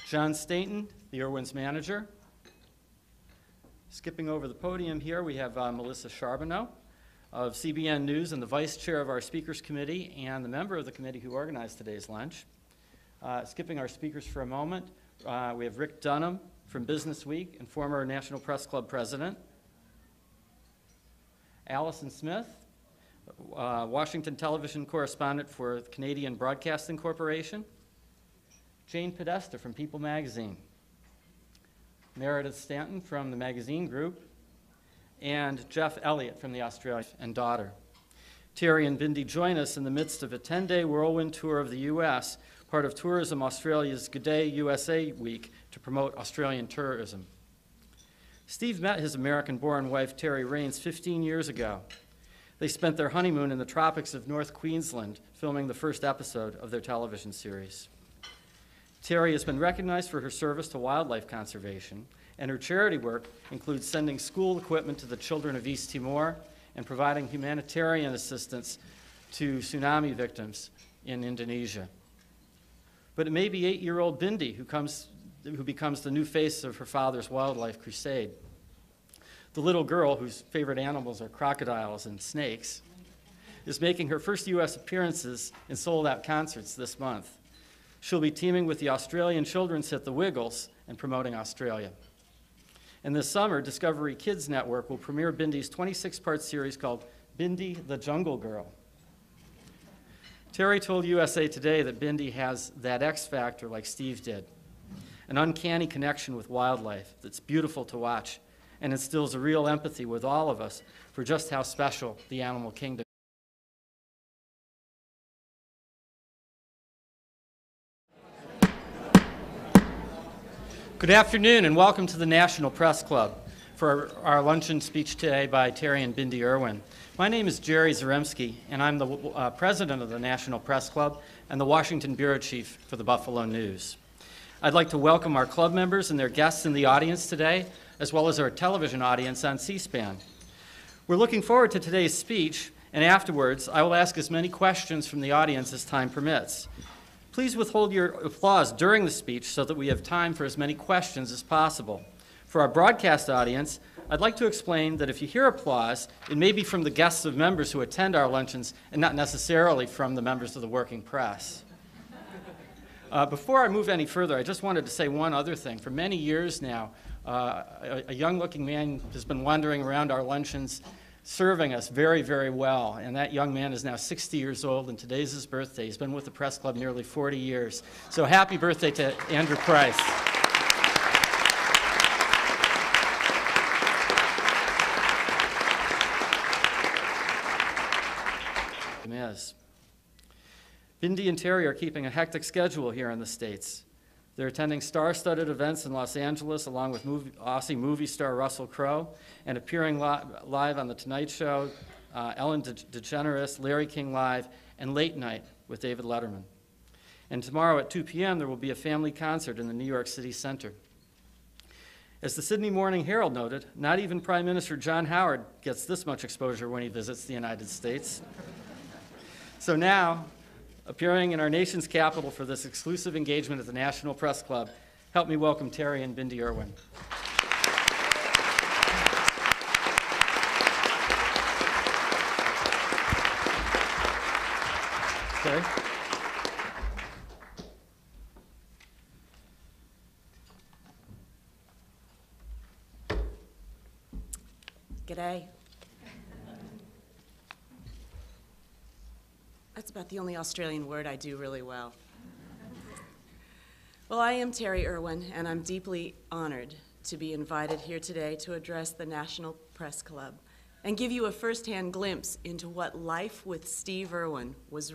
John Stainton, the Irwin's manager. Skipping over the podium here, we have Melissa Charbonneau of CBN News and the vice chair of our speakers committee and the member of the committee who organized today's lunch. Skipping our speakers for a moment, we have Rick Dunham from Business Week and former National Press Club president. Allison Smith, Washington television correspondent for the Canadian Broadcasting Corporation. Jane Podesta from People magazine. Meredith Stanton from the magazine group. And Jeff Elliott from the Australian and daughter. Terri and Bindi join us in the midst of a 10-day whirlwind tour of the U.S., part of Tourism Australia's Good Day USA Week to promote Australian tourism. Steve met his American-born wife, Terri Raines, 15 years ago. They spent their honeymoon in the tropics of North Queensland, filming the first episode of their television series. Terri has been recognized for her service to wildlife conservation, and her charity work includes sending school equipment to the children of East Timor and providing humanitarian assistance to tsunami victims in Indonesia. But it may be 8-year-old Bindi who becomes the new face of her father's wildlife crusade. The little girl, whose favorite animals are crocodiles and snakes, is making her first U.S. appearances in sold-out concerts this month. She'll be teaming with the Australian children's hit The Wiggles and promoting Australia. And this summer, Discovery Kids Network will premiere Bindi's 26-part series called Bindi the Jungle Girl. Terri told USA Today that Bindi has that X factor like Steve did, an uncanny connection with wildlife that's beautiful to watch and instills a real empathy with all of us for just how special the animal kingdom is. Good afternoon and welcome to the National Press Club for our luncheon speech today by Terri and Bindi Irwin. My name is Jerry Zaremski and I'm the president of the National Press Club and the Washington bureau chief for the Buffalo News. I'd like to welcome our club members and their guests in the audience today, as well as our television audience on C-SPAN. We're looking forward to today's speech, and afterwards I will ask as many questions from the audience as time permits. Please withhold your applause during the speech so that we have time for as many questions as possible. For our broadcast audience, I'd like to explain that if you hear applause, it may be from the guests of members who attend our luncheons and not necessarily from the members of the working press. Before I move any further, I just wanted to say one other thing. For many years now, a young-looking man has been wandering around our luncheons serving us very, very well. And that young man is now 60 years old, and today's his birthday. He's been with the Press Club nearly 40 years. So happy birthday to Andrew Price. Bindi and Terri are keeping a hectic schedule here in the States. They're attending star-studded events in Los Angeles along with Aussie movie star Russell Crowe and appearing live on The Tonight Show, Ellen DeGeneres, Larry King Live, and Late Night with David Letterman. And tomorrow at 2 p.m. there will be a family concert in the New York City Center. As the Sydney Morning Herald noted, not even Prime Minister John Howard gets this much exposure when he visits the United States. So now, appearing in our nation's capital for this exclusive engagement at the National Press Club, help me welcome Terri and Bindi Irwin. Terri? G'day. That's about the only Australian word I do really well. Well, I am Terri Irwin, and I'm deeply honored to be invited here today to address the National Press Club and give you a first-hand glimpse into what life with Steve Irwin was